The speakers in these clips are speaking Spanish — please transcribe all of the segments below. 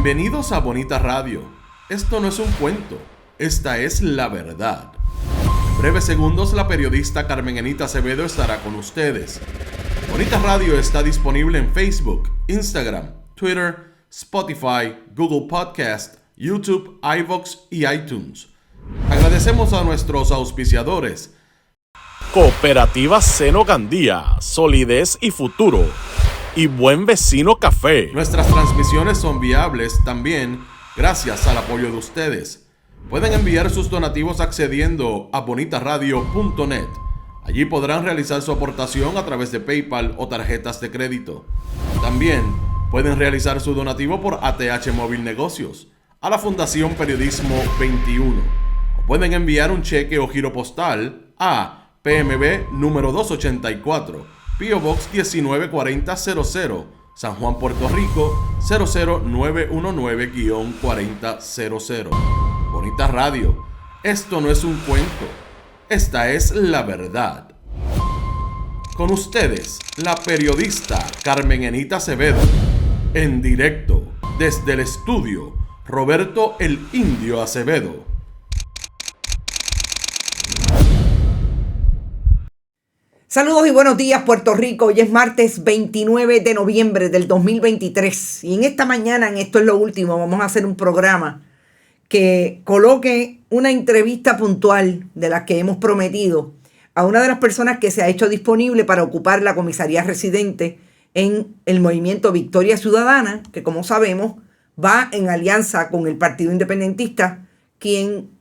Bienvenidos a Bonita Radio. Esto no es un cuento, esta es la verdad. En breves segundos la periodista Carmen Enita Acevedo estará con ustedes. Bonita Radio está disponible en Facebook, Instagram, Twitter, Spotify, Google Podcast, YouTube, iVoox y iTunes. Agradecemos a nuestros auspiciadores. Cooperativa Seno Gandía, solidez y futuro. Y Buen Vecino Café. Nuestras transmisiones son viables también gracias al apoyo de ustedes. Pueden enviar sus donativos accediendo a bonitaradio.net. Allí podrán realizar su aportación a través de PayPal o tarjetas de crédito. También pueden realizar su donativo por ATH Móvil Negocios a la Fundación Periodismo 21. O pueden enviar un cheque o giro postal a PMB número 284. P.O. Box 194000, San Juan, Puerto Rico 00919-4000. Bonita Radio, esto no es un cuento, esta es la verdad. Con ustedes, la periodista Carmen Enita Acevedo, en directo desde el estudio Roberto el Indio Acevedo. Saludos y buenos días, Puerto Rico. Hoy es martes 29 de noviembre del 2023 y en esta mañana, en Esto es lo Último, vamos a hacer un programa que coloque una entrevista puntual de las que hemos prometido a una de las personas que se ha hecho disponible para ocupar la comisaría residente en el movimiento Victoria Ciudadana, que como sabemos va en alianza con el Partido Independentista, quien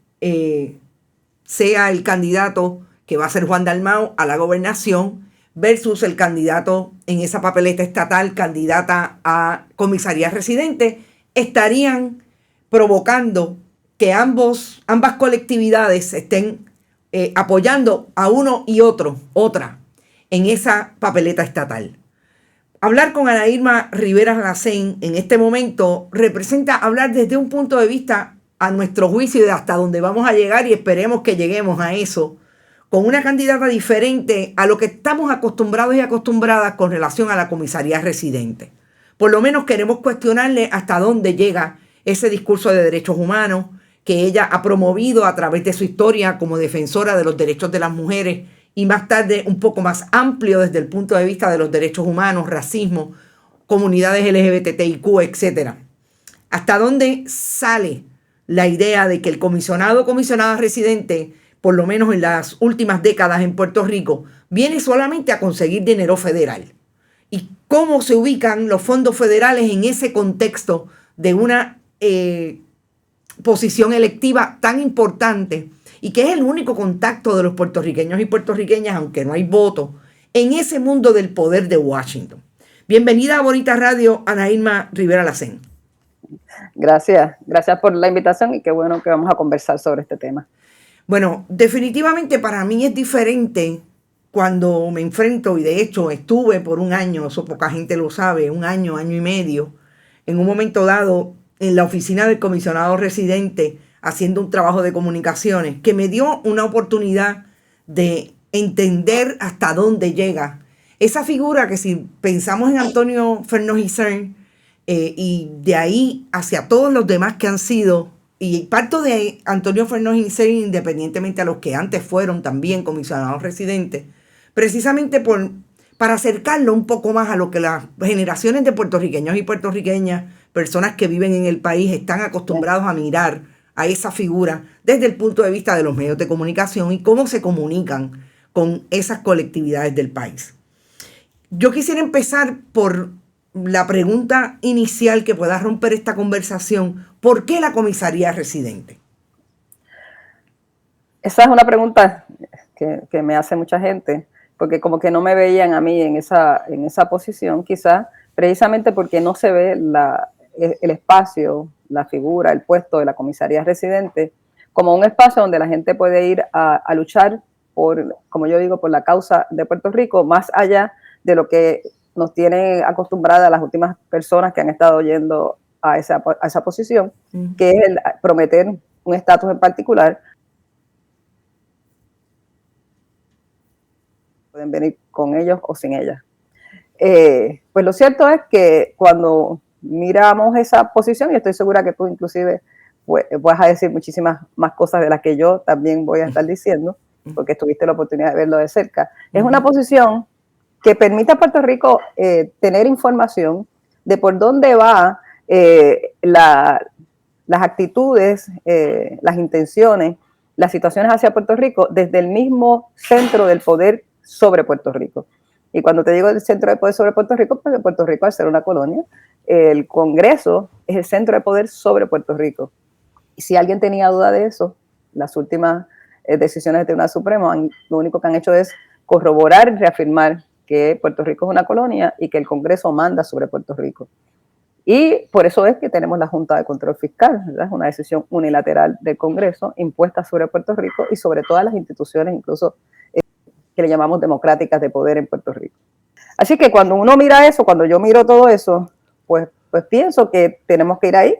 sea el candidato que va a ser Juan Dalmau a la gobernación versus el candidato en esa papeleta estatal, candidata a comisaría residente, estarían provocando que ambas colectividades estén apoyando a uno y otra, en esa papeleta estatal. Hablar con Ana Irma Rivera Lacén en este momento representa hablar desde un punto de vista, a nuestro juicio, de hasta dónde vamos a llegar, y esperemos que lleguemos a eso, con una candidata diferente a lo que estamos acostumbrados y acostumbradas con relación a la comisaría residente. Por lo menos queremos cuestionarle hasta dónde llega ese discurso de derechos humanos que ella ha promovido a través de su historia como defensora de los derechos de las mujeres y más tarde un poco más amplio desde el punto de vista de los derechos humanos, racismo, comunidades LGBTIQ, etc. Hasta dónde sale la idea de que el comisionado o comisionada residente, por lo menos en las últimas décadas en Puerto Rico, viene solamente a conseguir dinero federal. Y cómo se ubican los fondos federales en ese contexto de una posición electiva tan importante y que es el único contacto de los puertorriqueños y puertorriqueñas, aunque no hay voto, en ese mundo del poder de Washington. Bienvenida a Bonita Radio, Ana Irma Rivera Lacén. Gracias por la invitación y qué bueno que vamos a conversar sobre este tema. Bueno, definitivamente para mí es diferente cuando me enfrento, y de hecho estuve por un año, eso poca gente lo sabe, año y medio, en un momento dado en la oficina del comisionado residente haciendo un trabajo de comunicaciones que me dio una oportunidad de entender hasta dónde llega esa figura que, si pensamos en Antonio Fernández Isern y de ahí hacia todos los demás que han sido, y parto de Antonio Fernández Isern independientemente a los que antes fueron también comisionados residentes, precisamente para acercarlo un poco más a lo que las generaciones de puertorriqueños y puertorriqueñas, personas que viven en el país, están acostumbrados a mirar a esa figura desde el punto de vista de los medios de comunicación y cómo se comunican con esas colectividades del país. Yo quisiera empezar por la pregunta inicial que pueda romper esta conversación. ¿Por qué la comisaría residente? Esa es una pregunta que me hace mucha gente, porque como que no me veían a mí en esa posición, quizás precisamente porque no se ve el espacio, la figura, el puesto de la comisaría residente como un espacio donde la gente puede ir a luchar por, como yo digo, por la causa de Puerto Rico, más allá de lo que nos tienen acostumbradas las últimas personas que han estado yendo a esa posición, que es el prometer un estatus en particular. Pueden venir con ellos o sin ellas. Pues lo cierto es que cuando miramos esa posición, y estoy segura que tú inclusive vas a decir muchísimas más cosas de las que yo también voy a estar diciendo, porque tuviste la oportunidad de verlo de cerca. Es una posición que permite a Puerto Rico tener información de por dónde va las actitudes, las intenciones, las situaciones hacia Puerto Rico desde el mismo centro del poder sobre Puerto Rico. Y cuando te digo el centro de poder sobre Puerto Rico, pues Puerto Rico, al ser una colonia, el Congreso es el centro de poder sobre Puerto Rico. Y si alguien tenía duda de eso, las últimas decisiones del Tribunal Supremo lo único que han hecho es corroborar y reafirmar que Puerto Rico es una colonia y que el Congreso manda sobre Puerto Rico. Y por eso es que tenemos la Junta de Control Fiscal, ¿verdad? Es una decisión unilateral del Congreso impuesta sobre Puerto Rico y sobre todas las instituciones, incluso que le llamamos democráticas de poder en Puerto Rico. Así que cuando uno mira eso, cuando yo miro todo eso, pues pienso que tenemos que ir ahí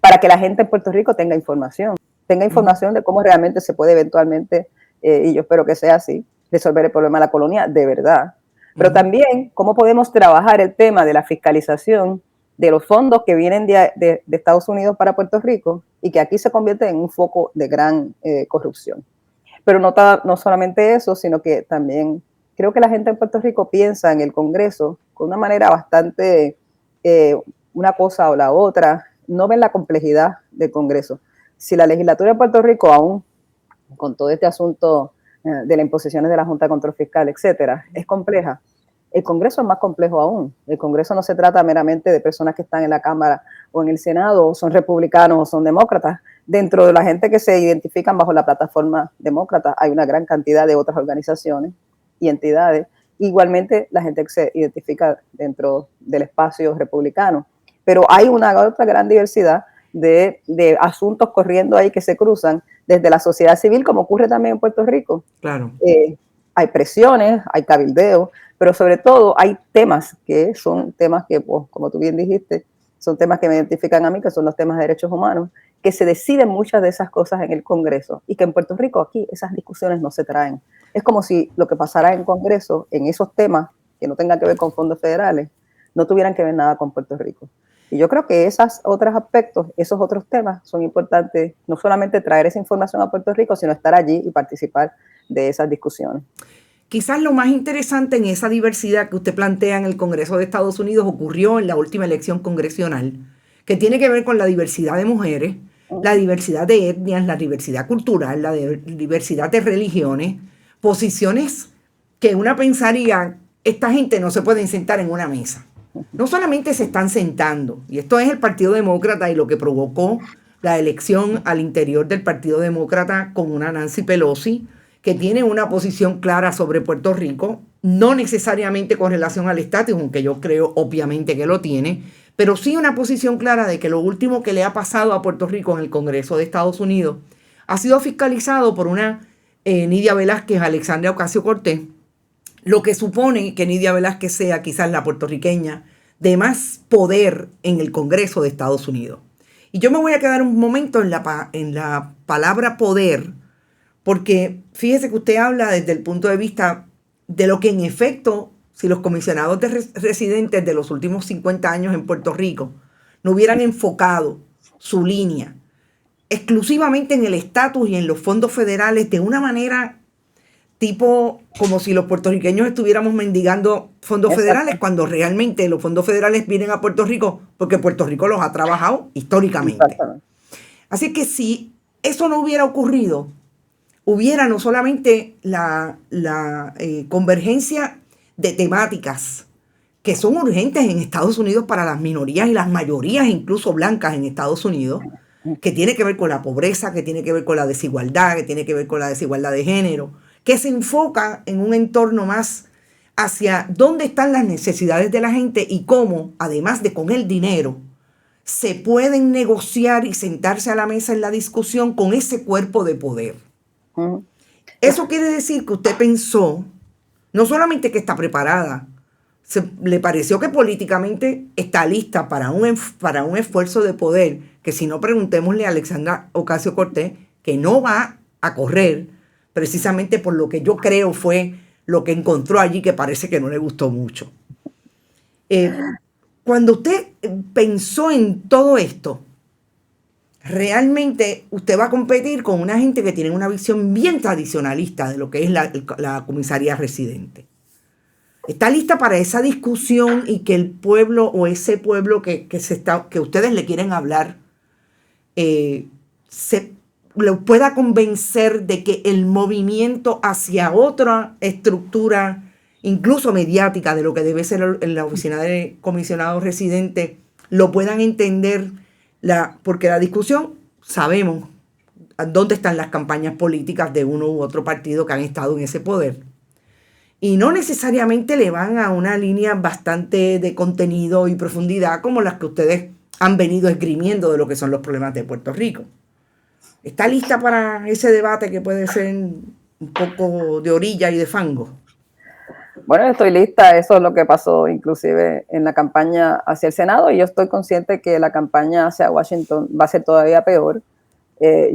para que la gente en Puerto Rico tenga información de cómo realmente se puede eventualmente, y yo espero que sea así, resolver el problema de la colonia de verdad. Pero también cómo podemos trabajar el tema de la fiscalización de los fondos que vienen de Estados Unidos para Puerto Rico y que aquí se convierte en un foco de gran corrupción. Pero no solamente eso, sino que también creo que la gente en Puerto Rico piensa en el Congreso con una manera bastante, una cosa o la otra, no ven la complejidad del Congreso. Si la legislatura de Puerto Rico, aún con todo este asunto de las imposiciones de la Junta de Control Fiscal, etcétera, es compleja, el Congreso es más complejo aún. El Congreso no se trata meramente de personas que están en la Cámara o en el Senado, o son republicanos o son demócratas. Dentro de la gente que se identifican bajo la plataforma demócrata, hay una gran cantidad de otras organizaciones y entidades. Igualmente, la gente que se identifica dentro del espacio republicano. Pero hay una otra gran diversidad de asuntos corriendo ahí que se cruzan desde la sociedad civil, como ocurre también en Puerto Rico. Claro. Hay presiones, hay cabildeo, pero sobre todo hay temas que son temas que, pues, como tú bien dijiste, son temas que me identifican a mí, que son los temas de derechos humanos, que se deciden muchas de esas cosas en el Congreso y que en Puerto Rico aquí esas discusiones no se traen. Es como si lo que pasara en el Congreso, en esos temas que no tengan que ver con fondos federales, no tuvieran que ver nada con Puerto Rico. Y yo creo que esos otros aspectos, esos otros temas son importantes, no solamente traer esa información a Puerto Rico, sino estar allí y participar de esas discusiones. Quizás lo más interesante en esa diversidad que usted plantea en el Congreso de Estados Unidos ocurrió en la última elección congresional, que tiene que ver con la diversidad de mujeres, la diversidad de etnias, la diversidad cultural, la diversidad de religiones, posiciones que una pensaría, esta gente no se pueden sentar en una mesa. No solamente se están sentando, y esto es el Partido Demócrata y lo que provocó la elección al interior del Partido Demócrata con una Nancy Pelosi, que tiene una posición clara sobre Puerto Rico, no necesariamente con relación al estatus, aunque yo creo obviamente que lo tiene, pero sí una posición clara de que lo último que le ha pasado a Puerto Rico en el Congreso de Estados Unidos ha sido fiscalizado por una Nidia Velázquez, Alexandria Ocasio-Cortez, lo que supone que Nidia Velázquez sea quizás la puertorriqueña de más poder en el Congreso de Estados Unidos. Y yo me voy a quedar un momento en la palabra poder, porque fíjese que usted habla desde el punto de vista de lo que en efecto, si los comisionados de residentes de los últimos 50 años en Puerto Rico no hubieran enfocado su línea exclusivamente en el estatus y en los fondos federales de una manera tipo como si los puertorriqueños estuviéramos mendigando fondos federales, cuando realmente los fondos federales vienen a Puerto Rico porque Puerto Rico los ha trabajado históricamente. Así que si eso no hubiera ocurrido, hubiera no solamente la convergencia de temáticas que son urgentes en Estados Unidos para las minorías y las mayorías incluso blancas en Estados Unidos, que tiene que ver con la pobreza, que tiene que ver con la desigualdad, que tiene que ver con la desigualdad de género, que se enfoca en un entorno más hacia dónde están las necesidades de la gente y cómo, además de con el dinero, se pueden negociar y sentarse a la mesa en la discusión con ese cuerpo de poder. Eso quiere decir que usted pensó, no solamente que está preparada, le pareció que políticamente está lista para un esfuerzo de poder, que si no preguntémosle a Alexandria Ocasio-Cortez, que no va a correr, precisamente por lo que yo creo fue lo que encontró allí que parece que no le gustó mucho. cuando usted pensó en todo esto, realmente usted va a competir con una gente que tiene una visión bien tradicionalista de lo que es la comisaría residente. ¿Está lista para esa discusión y que el pueblo o ese pueblo que ustedes le quieren hablar lo pueda convencer de que el movimiento hacia otra estructura, incluso mediática, de lo que debe ser en la oficina de comisionado residente, lo puedan entender? Porque la discusión, sabemos dónde están las campañas políticas de uno u otro partido que han estado en ese poder. Y no necesariamente le van a una línea bastante de contenido y profundidad como las que ustedes han venido esgrimiendo de lo que son los problemas de Puerto Rico. ¿Está lista para ese debate que puede ser un poco de orilla y de fango? Bueno, estoy lista. Eso es lo que pasó inclusive en la campaña hacia el Senado, y yo estoy consciente que la campaña hacia Washington va a ser todavía peor.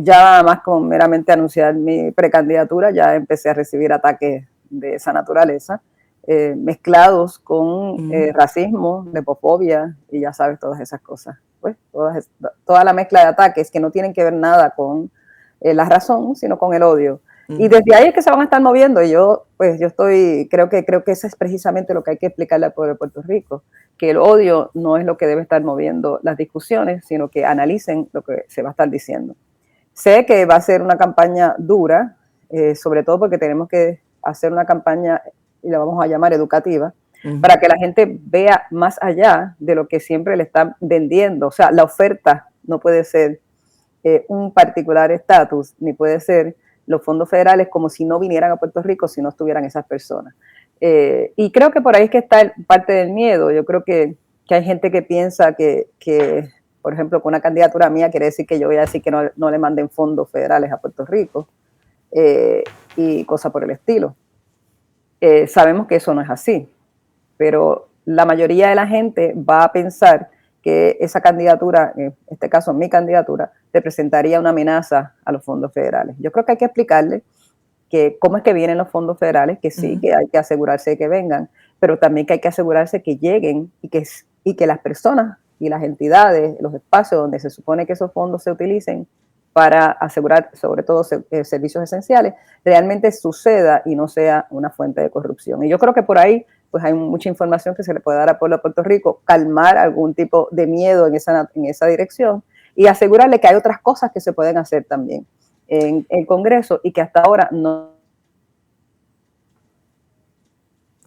Ya más con meramente anunciar mi precandidatura, ya empecé a recibir ataques de esa naturaleza, mezclados con racismo, lepofobia y ya sabes, todas esas cosas. Pues toda la mezcla de ataques que no tienen que ver nada con la razón, sino con el odio. Y desde ahí es que se van a estar moviendo, y yo creo que eso es precisamente lo que hay que explicarle al pueblo de Puerto Rico, que el odio no es lo que debe estar moviendo las discusiones, sino que analicen lo que se va a estar diciendo. Sé que va a ser una campaña dura, sobre todo porque tenemos que hacer una campaña, y la vamos a llamar educativa, para que la gente vea más allá de lo que siempre le están vendiendo. O sea, la oferta no puede ser un particular estatus, ni puede ser los fondos federales como si no vinieran a Puerto Rico, si no estuvieran esas personas. Y creo que por ahí es que está parte del miedo. Yo creo que hay gente que piensa que, por ejemplo, con una candidatura mía quiere decir que yo voy a decir que no le manden fondos federales a Puerto Rico, y cosas por el estilo. Sabemos que eso no es así, pero la mayoría de la gente va a pensar que esa candidatura, en este caso mi candidatura, representaría una amenaza a los fondos federales. Yo creo que hay que explicarle que cómo es que vienen los fondos federales, que sí, que hay que asegurarse de que vengan, pero también que hay que asegurarse que lleguen y que las personas y las entidades, los espacios donde se supone que esos fondos se utilicen para asegurar, sobre todo, servicios esenciales, realmente suceda y no sea una fuente de corrupción. Y yo creo que por ahí pues hay mucha información que se le puede dar al pueblo de Puerto Rico, calmar algún tipo de miedo en esa dirección y asegurarle que hay otras cosas que se pueden hacer también en el Congreso y que hasta ahora no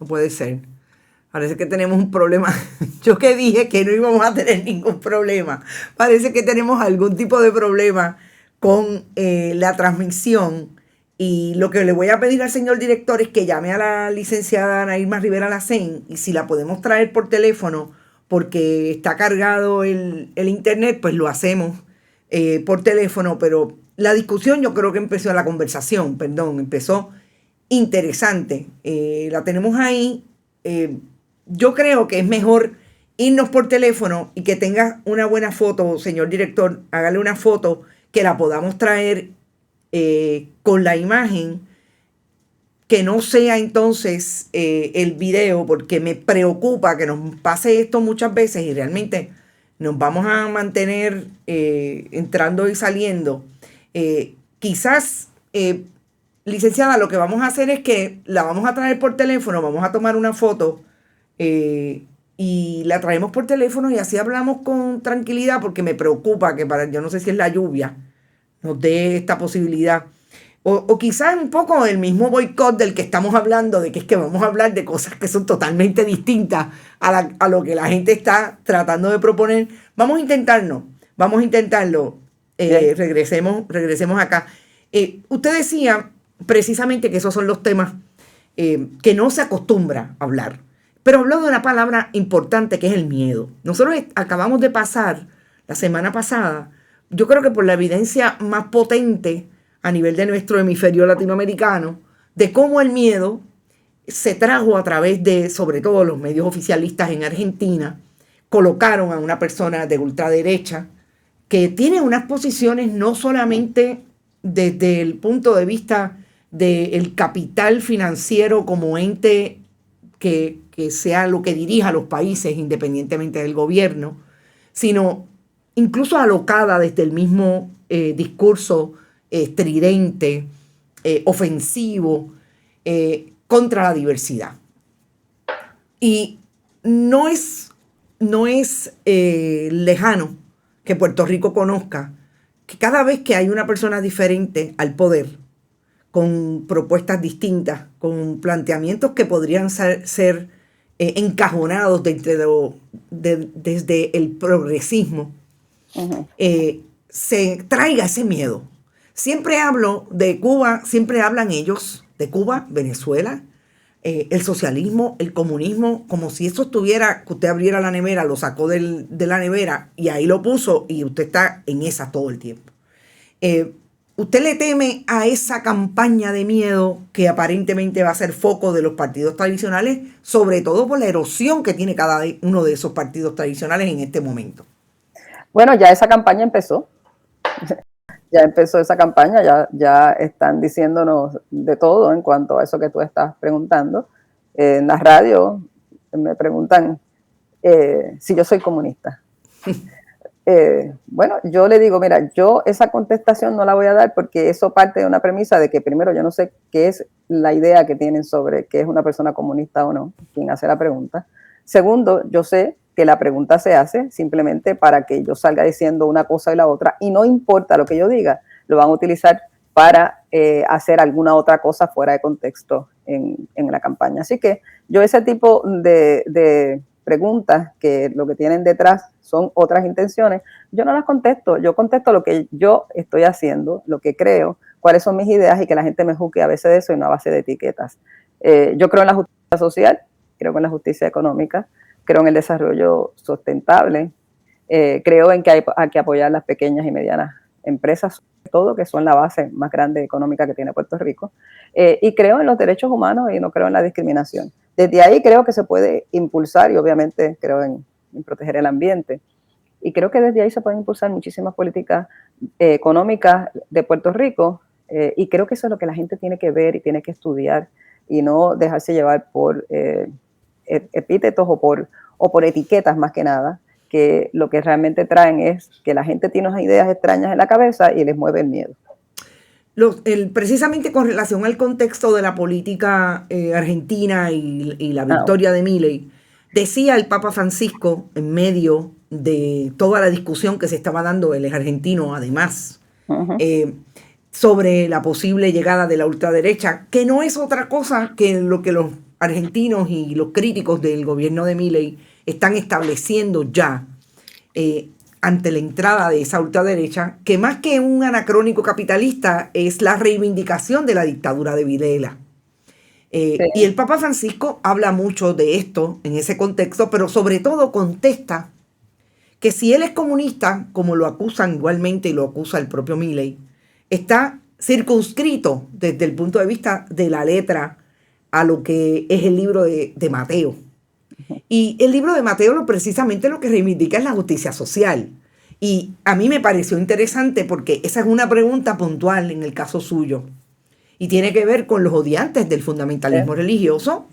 puede ser. Parece que tenemos un problema. Yo que dije que no íbamos a tener ningún problema. Parece que tenemos algún tipo de problema con la transmisión. Y lo que le voy a pedir al señor director es que llame a la licenciada Ana Irma Rivera Lacén, y si la podemos traer por teléfono porque está cargado el internet, pues lo hacemos por teléfono. Pero la discusión, yo creo que empezó empezó interesante. La tenemos ahí. Yo creo que es mejor irnos por teléfono y que tenga una buena foto, señor director, hágale una foto que la podamos traer con la imagen, que no sea entonces el video, porque me preocupa que nos pase esto muchas veces y realmente nos vamos a mantener entrando y saliendo. Quizás, licenciada, lo que vamos a hacer es que la vamos a traer por teléfono, vamos a tomar una foto y la traemos por teléfono y así hablamos con tranquilidad, porque me preocupa que yo no sé si es la lluvia, nos dé esta posibilidad. O quizás un poco el mismo boicot del que estamos hablando, de que es que vamos a hablar de cosas que son totalmente distintas a lo que la gente está tratando de proponer. Vamos a intentarlo. Regresemos acá. Usted decía precisamente que esos son los temas que no se acostumbra a hablar. Pero habló de una palabra importante que es el miedo. Nosotros acabamos de pasar la semana pasada, yo creo que por la evidencia más potente a nivel de nuestro hemisferio latinoamericano, de cómo el miedo se trajo a través de, sobre todo, los medios oficialistas en Argentina, colocaron a una persona de ultraderecha que tiene unas posiciones no solamente desde el punto de vista del capital financiero como ente que sea lo que dirija a los países independientemente del gobierno, sino incluso alocada desde el mismo discurso estridente, ofensivo, contra la diversidad. Y no es lejano que Puerto Rico conozca que cada vez que hay una persona diferente al poder, con propuestas distintas, con planteamientos que podrían ser encajonados desde el progresismo, se traiga ese miedo. Siempre hablo de Cuba, siempre hablan ellos de Cuba, Venezuela, el socialismo, el comunismo, como si eso estuviera, que usted abriera la nevera, lo sacó de la nevera y ahí lo puso y usted está en esa todo el tiempo. ¿Usted le teme a esa campaña de miedo que aparentemente va a ser foco de los partidos tradicionales, sobre todo por la erosión que tiene cada uno de esos partidos tradicionales en este momento? Bueno, ya esa campaña empezó. Ya empezó esa campaña, ya están diciéndonos de todo en cuanto a eso que tú estás preguntando. En la radio me preguntan si yo soy comunista. Bueno, yo le digo, mira, yo esa contestación no la voy a dar porque eso parte de una premisa de que primero yo no sé qué es la idea que tienen sobre qué es una persona comunista o no, quien hace la pregunta. Segundo, yo sé que la pregunta se hace simplemente para que yo salga diciendo una cosa y la otra, y no importa lo que yo diga, lo van a utilizar para hacer alguna otra cosa fuera de contexto en la campaña. Así que yo ese tipo de preguntas que lo que tienen detrás son otras intenciones, yo no las contesto, yo contesto lo que yo estoy haciendo, lo que creo, cuáles son mis ideas y que la gente me juzgue a veces de eso y no a base de etiquetas. Yo creo en la justicia social, creo en la justicia económica, creo en el desarrollo sustentable, creo en que hay que apoyar las pequeñas y medianas empresas, sobre todo, que son la base más grande económica que tiene Puerto Rico, y creo en los derechos humanos y no creo en la discriminación. Desde ahí creo que se puede impulsar y obviamente creo en proteger el ambiente. Y creo que desde ahí se pueden impulsar muchísimas políticas económicas de Puerto Rico y creo que eso es lo que la gente tiene que ver y tiene que estudiar y no dejarse llevar por epítetos o por etiquetas más que nada, que lo que realmente traen es que la gente tiene unas ideas extrañas en la cabeza y les mueve el miedo. Precisamente con relación al contexto de la política argentina y la victoria de Milei, decía el Papa Francisco en medio de toda la discusión que se estaba dando, él es argentino además, sobre la posible llegada de la ultraderecha, que no es otra cosa que lo que los argentinos y los críticos del gobierno de Milei están estableciendo ya ante la entrada de esa ultraderecha, que más que un anacrónico capitalista es la reivindicación de la dictadura de Videla. Sí. Y el Papa Francisco habla mucho de esto en ese contexto, pero sobre todo contesta que si él es comunista, como lo acusan igualmente y lo acusa el propio Milei, está circunscrito desde el punto de vista de la letra a lo que es el libro de Mateo. Y el libro de Mateo precisamente lo que reivindica es la justicia social. Y a mí me pareció interesante porque esa es una pregunta puntual en el caso suyo. Y tiene que ver con los odiantes del fundamentalismo religioso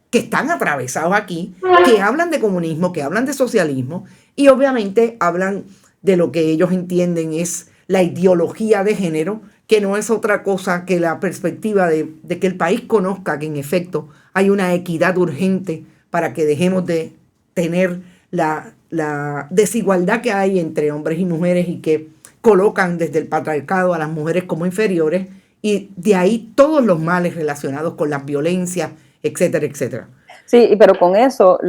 que están atravesados aquí, que hablan de comunismo, que hablan de socialismo y obviamente hablan de lo que ellos entienden es la ideología de género, que no es otra cosa que la perspectiva de que el país conozca que en efecto hay una equidad urgente para que dejemos de tener la desigualdad que hay entre hombres y mujeres y que colocan desde el patriarcado a las mujeres como inferiores y de ahí todos los males relacionados con las violencias, etcétera, etcétera. Sí, pero con eso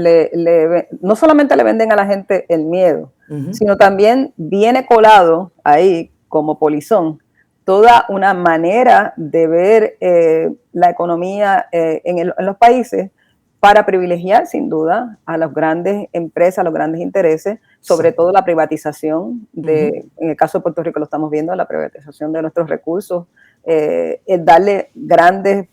no solamente le venden a la gente el miedo, sino también viene colado ahí como polizón toda una manera de ver la economía en los países para privilegiar sin duda a las grandes empresas, a los grandes intereses, sobre todo la privatización en el caso de Puerto Rico lo estamos viendo, la privatización de nuestros recursos, el darle grandes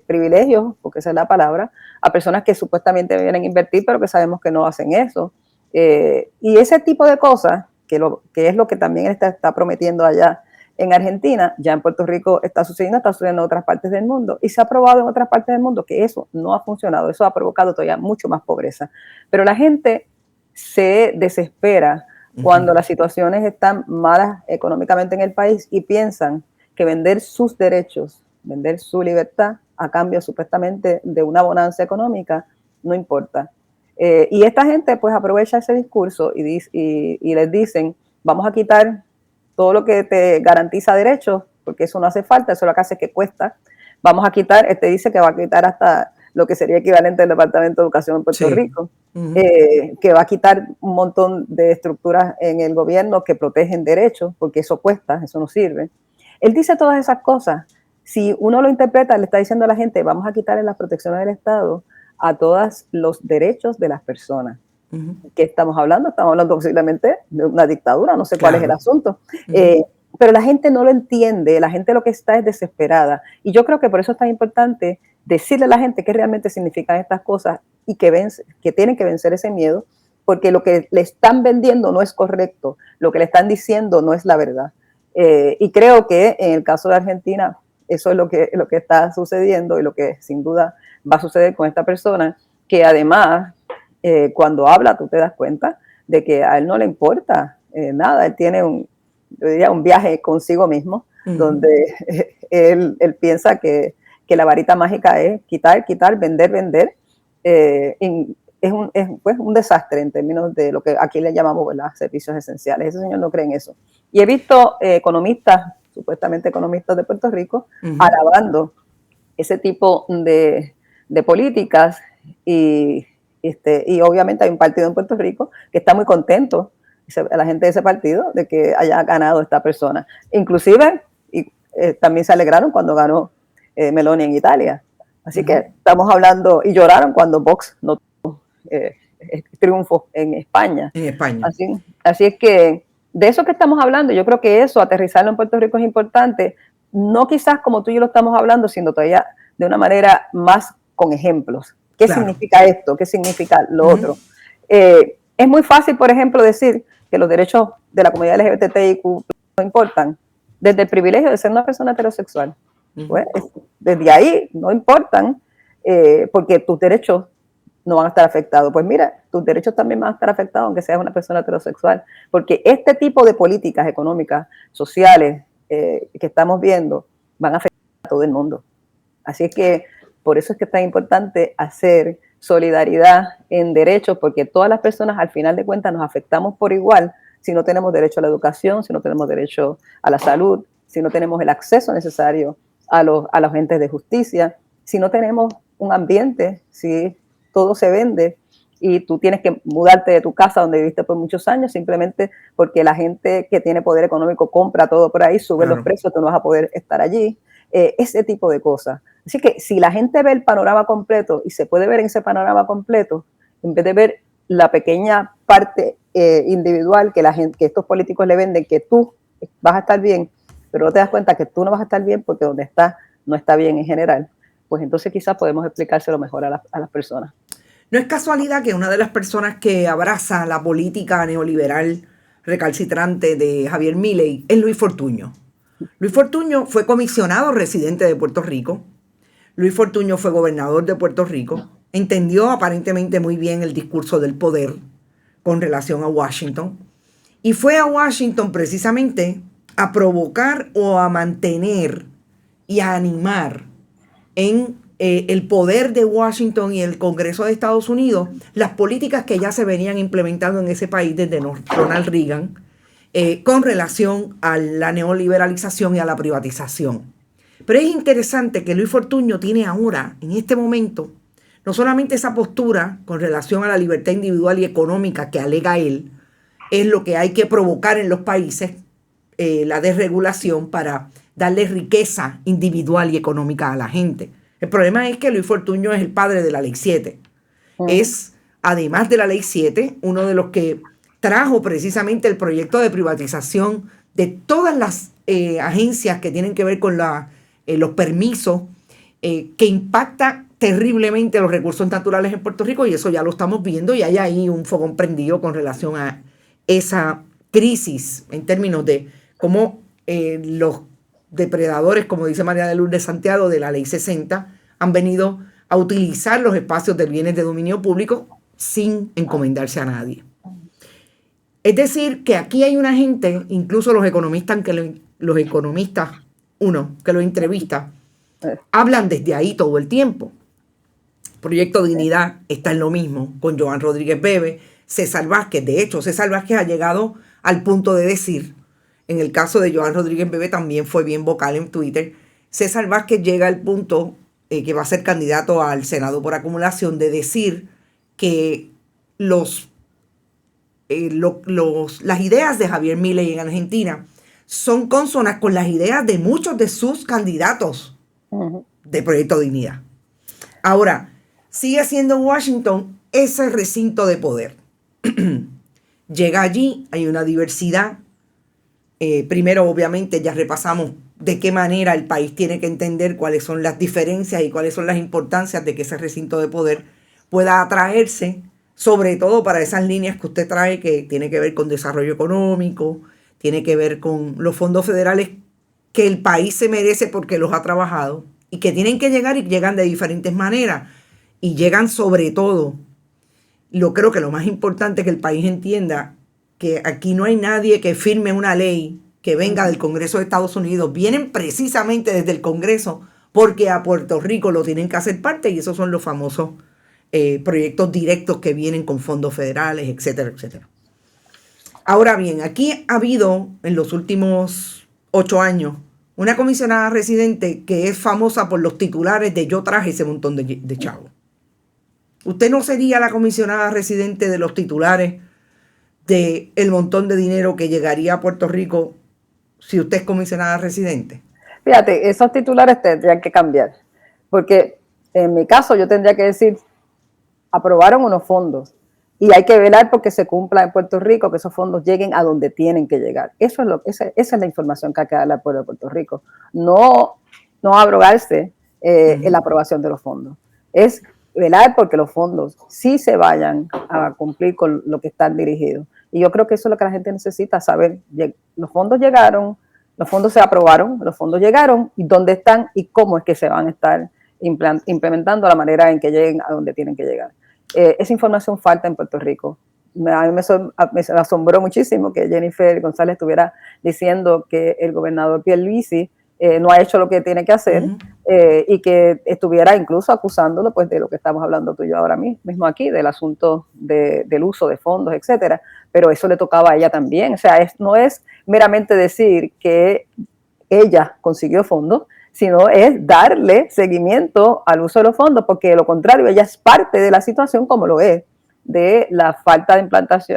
privilegios, porque esa es la palabra, a personas que supuestamente vienen a invertir, pero que sabemos que no hacen eso. Y ese tipo de cosas, que es lo que también está prometiendo allá, en Argentina, ya en Puerto Rico está sucediendo en otras partes del mundo y se ha probado en otras partes del mundo que eso no ha funcionado, eso ha provocado todavía mucho más pobreza. Pero la gente se desespera cuando las situaciones están malas económicamente en el país y piensan que vender sus derechos, vender su libertad a cambio supuestamente de una bonanza económica, no importa. Y esta gente pues aprovecha ese discurso y les dicen, vamos a quitar todo lo que te garantiza derechos, porque eso no hace falta, eso lo que hace es que cuesta. Vamos a quitar, dice que va a quitar hasta lo que sería equivalente al Departamento de Educación en Puerto Rico, que va a quitar un montón de estructuras en el gobierno que protegen derechos, porque eso cuesta, eso no sirve. Él dice todas esas cosas. Si uno lo interpreta, le está diciendo a la gente, vamos a quitarle las protecciones del Estado a todos los derechos de las personas. ¿Qué estamos hablando? Estamos hablando posiblemente de una dictadura, no sé cuál es el asunto. Pero la gente no lo entiende, la gente lo que está es desesperada. Y yo creo que por eso es tan importante decirle a la gente qué realmente significan estas cosas y que tienen que vencer ese miedo, porque lo que le están vendiendo no es correcto, lo que le están diciendo no es la verdad. Y creo que en el caso de Argentina, eso es lo que está sucediendo y lo que sin duda va a suceder con esta persona, que además, cuando habla, tú te das cuenta de que a él no le importa nada. Él tiene un viaje consigo mismo, donde él piensa que la varita mágica es quitar, vender. Es un desastre en términos de lo que aquí le llamamos, ¿verdad?, servicios esenciales. Ese señor no cree en eso. Y he visto supuestamente economistas de Puerto Rico, alabando ese tipo de políticas y obviamente hay un partido en Puerto Rico que está muy contento, la gente de ese partido, de que haya ganado esta persona. Inclusive, también se alegraron cuando ganó Meloni en Italia. Así que estamos hablando, y lloraron cuando Vox no tuvo triunfo en España. Así es que de eso que estamos hablando, yo creo que eso, aterrizarlo en Puerto Rico es importante, no quizás como tú y yo lo estamos hablando, sino todavía de una manera más con ejemplos. ¿Qué significa esto? ¿Qué significa lo otro? Es muy fácil, por ejemplo, decir que los derechos de la comunidad LGBTIQ no importan, desde el privilegio de ser una persona heterosexual. Pues, desde ahí no importan, porque tus derechos no van a estar afectados. Pues mira, tus derechos también van a estar afectados aunque seas una persona heterosexual, porque este tipo de políticas económicas, sociales, que estamos viendo, van a afectar a todo el mundo. Así es que por eso es que es tan importante hacer solidaridad en derechos, porque todas las personas al final de cuentas nos afectamos por igual si no tenemos derecho a la educación, si no tenemos derecho a la salud, si no tenemos el acceso necesario a los entes de justicia, si no tenemos un ambiente, si todo se vende y tú tienes que mudarte de tu casa donde viviste por muchos años simplemente porque la gente que tiene poder económico compra todo por ahí, sube los precios, tú no vas a poder estar allí, ese tipo de cosas. Así que si la gente ve el panorama completo y se puede ver en ese panorama completo, en vez de ver la pequeña parte individual que estos políticos le venden, que tú vas a estar bien, pero no te das cuenta que tú no vas a estar bien porque donde estás no está bien en general, pues entonces quizás podemos explicárselo mejor a las personas. No es casualidad que una de las personas que abraza la política neoliberal recalcitrante de Javier Milei es Luis Fortuño. Luis Fortuño fue comisionado residente de Puerto Rico. Luis Fortuño fue gobernador de Puerto Rico. Entendió aparentemente muy bien el discurso del poder con relación a Washington. Y fue a Washington precisamente a provocar o a mantener y a animar en el poder de Washington y el Congreso de Estados Unidos las políticas que ya se venían implementando en ese país desde Ronald Reagan con relación a la neoliberalización y a la privatización. Pero es interesante que Luis Fortuño tiene ahora, en este momento, no solamente esa postura con relación a la libertad individual y económica que alega él, es lo que hay que provocar en los países, la desregulación para darle riqueza individual y económica a la gente. El problema es que Luis Fortuño es el padre de la Ley 7. Es, además de la Ley 7, uno de los que trajo precisamente el proyecto de privatización de todas las agencias que tienen que ver con los permisos, que impacta terriblemente los recursos naturales en Puerto Rico, y eso ya lo estamos viendo, y hay ahí un fogón prendido con relación a esa crisis en términos de cómo los depredadores, como dice María de Lourdes Santiago, de la Ley 60, han venido a utilizar los espacios de bienes de dominio público sin encomendarse a nadie. Es decir, que aquí hay una gente, incluso los economistas que lo entrevista, hablan desde ahí todo el tiempo. Proyecto Dignidad está en lo mismo con Joan Rodríguez Bebe, César Vázquez. De hecho, César Vázquez ha llegado al punto de decir, en el caso de Joan Rodríguez Bebe también fue bien vocal en Twitter, César Vázquez llega al punto que va a ser candidato al Senado por acumulación, de decir que las ideas de Javier Milei en Argentina son consonas con las ideas de muchos de sus candidatos de Proyecto Dignidad. Ahora, sigue siendo Washington ese recinto de poder. Llega allí, hay una diversidad. Primero, obviamente, ya repasamos de qué manera el país tiene que entender cuáles son las diferencias y cuáles son las importancias de que ese recinto de poder pueda atraerse, sobre todo para esas líneas que usted trae, que tiene que ver con desarrollo económico, tiene que ver con los fondos federales que el país se merece porque los ha trabajado y que tienen que llegar y llegan de diferentes maneras. Y llegan sobre todo, creo que lo más importante es que el país entienda que aquí no hay nadie que firme una ley que venga del Congreso de Estados Unidos. Vienen precisamente desde el Congreso porque a Puerto Rico lo tienen que hacer parte, y esos son los famosos proyectos directos que vienen con fondos federales, etcétera, etcétera. Ahora bien, aquí ha habido en los últimos 8 años una comisionada residente que es famosa por los titulares de "yo traje ese montón de chavos". ¿Usted no sería la comisionada residente de los titulares de el montón de dinero que llegaría a Puerto Rico si usted es comisionada residente? Fíjate, esos titulares tendrían que cambiar, porque en mi caso yo tendría que decir, aprobaron unos fondos y hay que velar porque se cumpla en Puerto Rico, que esos fondos lleguen a donde tienen que llegar. Esa es la información que hay que darle al pueblo de Puerto Rico. No abrogarse en la aprobación de los fondos. Es velar porque los fondos sí se vayan a cumplir con lo que están dirigidos. Y yo creo que eso es lo que la gente necesita saber. Los fondos llegaron, los fondos se aprobaron, los fondos llegaron, y dónde están y cómo es que se van a estar implementando la manera en que lleguen a donde tienen que llegar. Esa información falta en Puerto Rico. A mí me asombró muchísimo que Jennifer González estuviera diciendo que el gobernador Pierluisi no ha hecho lo que tiene que hacer, y que estuviera incluso acusándolo pues de lo que estamos hablando tú y yo ahora mismo aquí, del asunto del uso de fondos, etcétera. Pero eso le tocaba a ella también. O sea, no es meramente decir que ella consiguió fondos, sino es darle seguimiento al uso de los fondos, porque de lo contrario ella es parte de la situación, como lo es de la falta de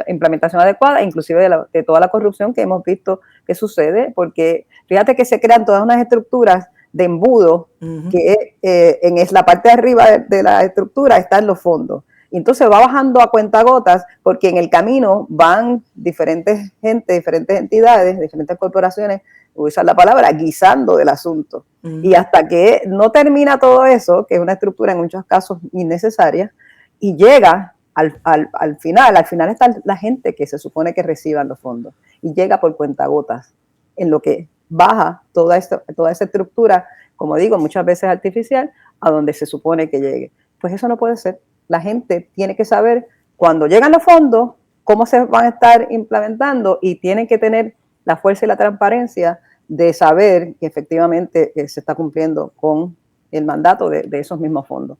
implementación adecuada, inclusive de toda la corrupción que hemos visto que sucede, porque fíjate que se crean todas unas estructuras de embudo que en la parte de arriba de la estructura están los fondos. Y entonces va bajando a cuentagotas, porque en el camino van diferentes gente, diferentes entidades, diferentes corporaciones, voy a usar la palabra, guisando del asunto. Y hasta que no termina todo eso, que es una estructura en muchos casos innecesaria, y llega al final está la gente que se supone que reciban los fondos, y llega por cuentagotas, en lo que baja toda esa estructura, como digo, muchas veces artificial, a donde se supone que llegue. Pues eso no puede ser. La gente tiene que saber cuando llegan los fondos, cómo se van a estar implementando, y tienen que tener la fuerza y la transparencia de saber que efectivamente se está cumpliendo con el mandato de esos mismos fondos.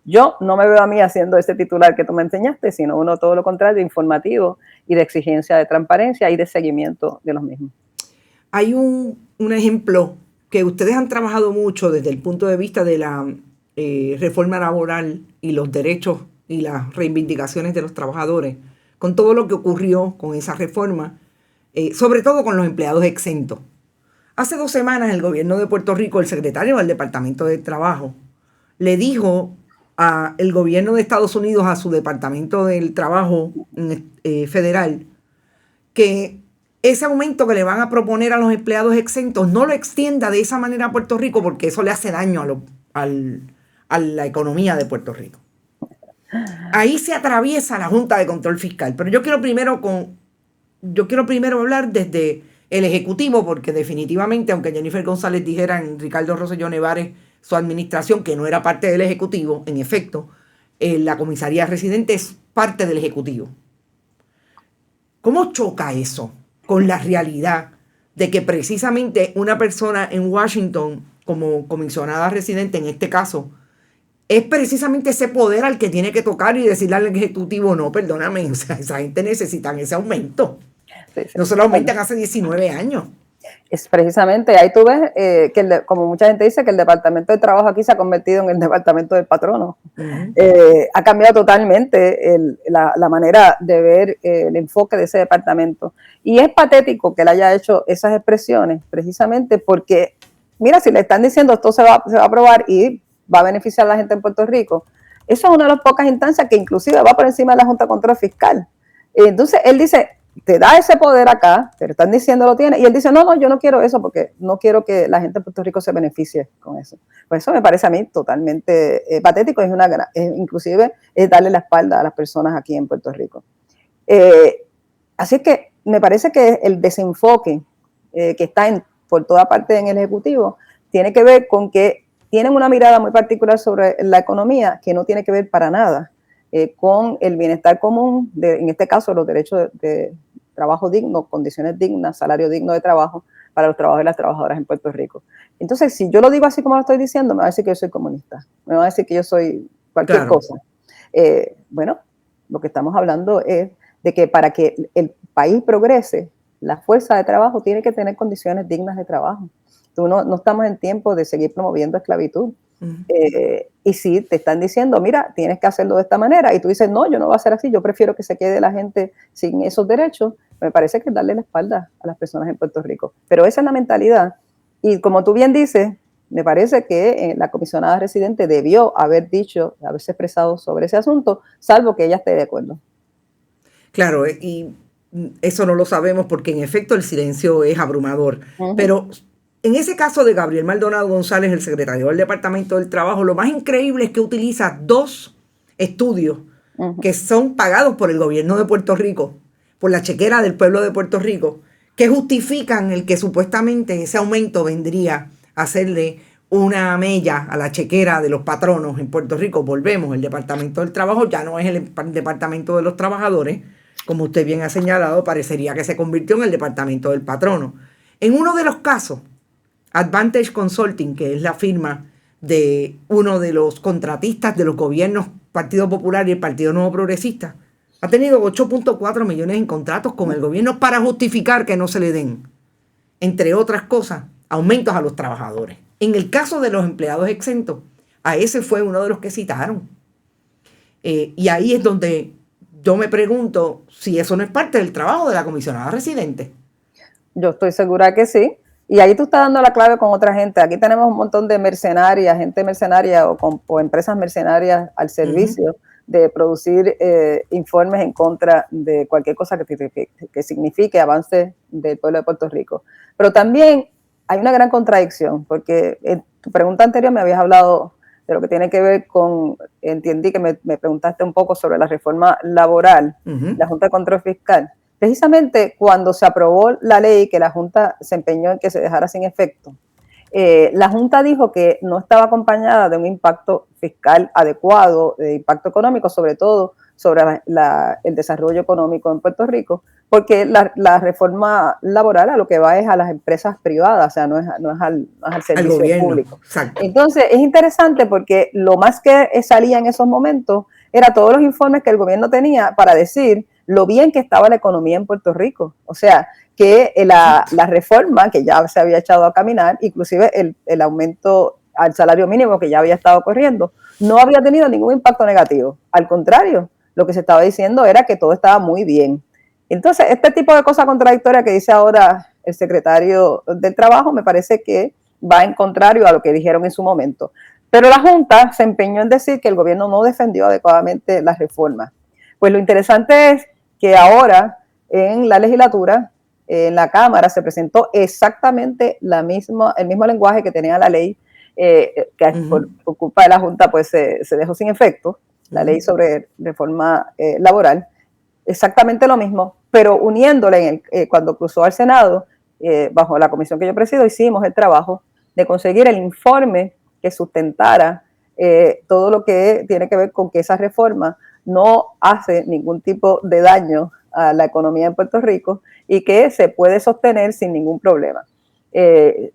Yo no me veo a mí haciendo ese titular que tú me enseñaste, sino uno todo lo contrario, informativo y de exigencia de transparencia y de seguimiento de los mismos. Hay un ejemplo que ustedes han trabajado mucho desde el punto de vista de la reforma laboral y los derechos y las reivindicaciones de los trabajadores, con todo lo que ocurrió con esa reforma, sobre todo con los empleados exentos. Hace 2 semanas el gobierno de Puerto Rico, el secretario del Departamento de Trabajo, le dijo al gobierno de Estados Unidos, a su Departamento del Trabajo federal, que ese aumento que le van a proponer a los empleados exentos no lo extienda de esa manera a Puerto Rico, porque eso le hace daño a la economía de Puerto Rico. Ahí se atraviesa la Junta de Control Fiscal, pero yo quiero primero hablar desde el Ejecutivo, porque definitivamente, aunque Jennifer González dijera en Ricardo Rosselló Nevares su administración que no era parte del Ejecutivo, en efecto, la comisaría residente es parte del Ejecutivo. ¿Cómo choca eso con la realidad de que precisamente una persona en Washington, como comisionada residente en este caso, es precisamente ese poder al que tiene que tocar y decirle al Ejecutivo, no, perdóname, o sea, esa gente necesita ese aumento? Sí. No se lo aumentan hace 19 años. Es precisamente, ahí tú ves que como mucha gente dice, que el Departamento de Trabajo aquí se ha convertido en el Departamento del Patrono. Ha cambiado totalmente la manera de ver el enfoque de ese departamento. Y es patético que él haya hecho esas expresiones, precisamente porque, mira, si le están diciendo esto se va a aprobar y va a beneficiar a la gente en Puerto Rico, eso es una de las pocas instancias que inclusive va por encima de la Junta de Control Fiscal. Entonces, él dice, te da ese poder acá, te lo están diciendo lo tiene, y él dice, no, yo no quiero eso porque no quiero que la gente de Puerto Rico se beneficie con eso. Pues eso me parece a mí totalmente patético, inclusive es darle la espalda a las personas aquí en Puerto Rico. Así que me parece que el desenfoque que está por toda parte en el Ejecutivo tiene que ver con que tienen una mirada muy particular sobre la economía que no tiene que ver para nada con el bienestar común, en este caso los derechos de trabajo digno, condiciones dignas, salario digno de trabajo para los trabajadores y las trabajadoras en Puerto Rico. Entonces, si yo lo digo así como lo estoy diciendo, me va a decir que yo soy comunista, me va a decir que yo soy cualquier cosa. Bueno, lo que estamos hablando es de que para que el país progrese, la fuerza de trabajo tiene que tener condiciones dignas de trabajo. No estamos en tiempo de seguir promoviendo esclavitud. Y si te están diciendo, mira, tienes que hacerlo de esta manera, y tú dices, no, yo no voy a hacer así, yo prefiero que se quede la gente sin esos derechos, me parece que es darle la espalda a las personas en Puerto Rico. Pero esa es la mentalidad. Y como tú bien dices, me parece que la comisionada residente debió haberse expresado sobre ese asunto, salvo que ella esté de acuerdo. Claro, y eso no lo sabemos porque en efecto el silencio es abrumador. Pero en ese caso de Gabriel Maldonado González, el secretario del Departamento del Trabajo, lo más increíble es que utiliza 2 estudios que son pagados por el gobierno de Puerto Rico, por la chequera del pueblo de Puerto Rico, que justifican el que supuestamente ese aumento vendría a hacerle una mella a la chequera de los patronos en Puerto Rico. Volvemos, el Departamento del Trabajo ya no es el Departamento de los Trabajadores, como usted bien ha señalado, parecería que se convirtió en el Departamento del Patrono. En uno de los casos, Advantage Consulting, que es la firma de uno de los contratistas de los gobiernos Partido Popular y el Partido Nuevo Progresista, ha tenido 8.4 millones en contratos con el gobierno para justificar que no se le den, entre otras cosas, aumentos a los trabajadores. En el caso de los empleados exentos, a ese fue uno de los que citaron. Y ahí es donde yo me pregunto si eso no es parte del trabajo de la comisionada residente. Yo estoy segura que sí. Y ahí tú estás dando la clave con otra gente. Aquí tenemos un montón de mercenarias, gente mercenaria o empresas mercenarias al servicio de producir informes en contra de cualquier cosa que signifique avance del pueblo de Puerto Rico. Pero también hay una gran contradicción, porque en tu pregunta anterior me habías hablado de lo que tiene que ver con, entendí que me preguntaste un poco sobre la reforma laboral, la Junta de Control Fiscal. Precisamente cuando se aprobó la ley, que la Junta se empeñó en que se dejara sin efecto, la Junta dijo que no estaba acompañada de un impacto fiscal adecuado, de impacto económico, sobre todo sobre el desarrollo económico en Puerto Rico, porque la reforma laboral a lo que va es a las empresas privadas, o sea, no es al servicio público. Exacto. Entonces, es interesante porque lo más que salía en esos momentos era todos los informes que el gobierno tenía para decir lo bien que estaba la economía en Puerto Rico. O sea, que la reforma que ya se había echado a caminar, inclusive el aumento al salario mínimo que ya había estado corriendo, no había tenido ningún impacto negativo. Al contrario, lo que se estaba diciendo era que todo estaba muy bien. Entonces, este tipo de cosas contradictorias que dice ahora el secretario del Trabajo me parece que va en contrario a lo que dijeron en su momento. Pero la Junta se empeñó en decir que el gobierno no defendió adecuadamente las reformas. Pues lo interesante es que ahora en la legislatura, en la Cámara, se presentó exactamente el mismo lenguaje que tenía la ley, que por culpa de la Junta pues se dejó sin efecto, la ley sobre reforma laboral, exactamente lo mismo, pero uniéndole cuando cruzó al Senado, bajo la comisión que yo presido, hicimos el trabajo de conseguir el informe que sustentara todo lo que tiene que ver con que esa reforma no hace ningún tipo de daño a la economía en Puerto Rico y que se puede sostener sin ningún problema.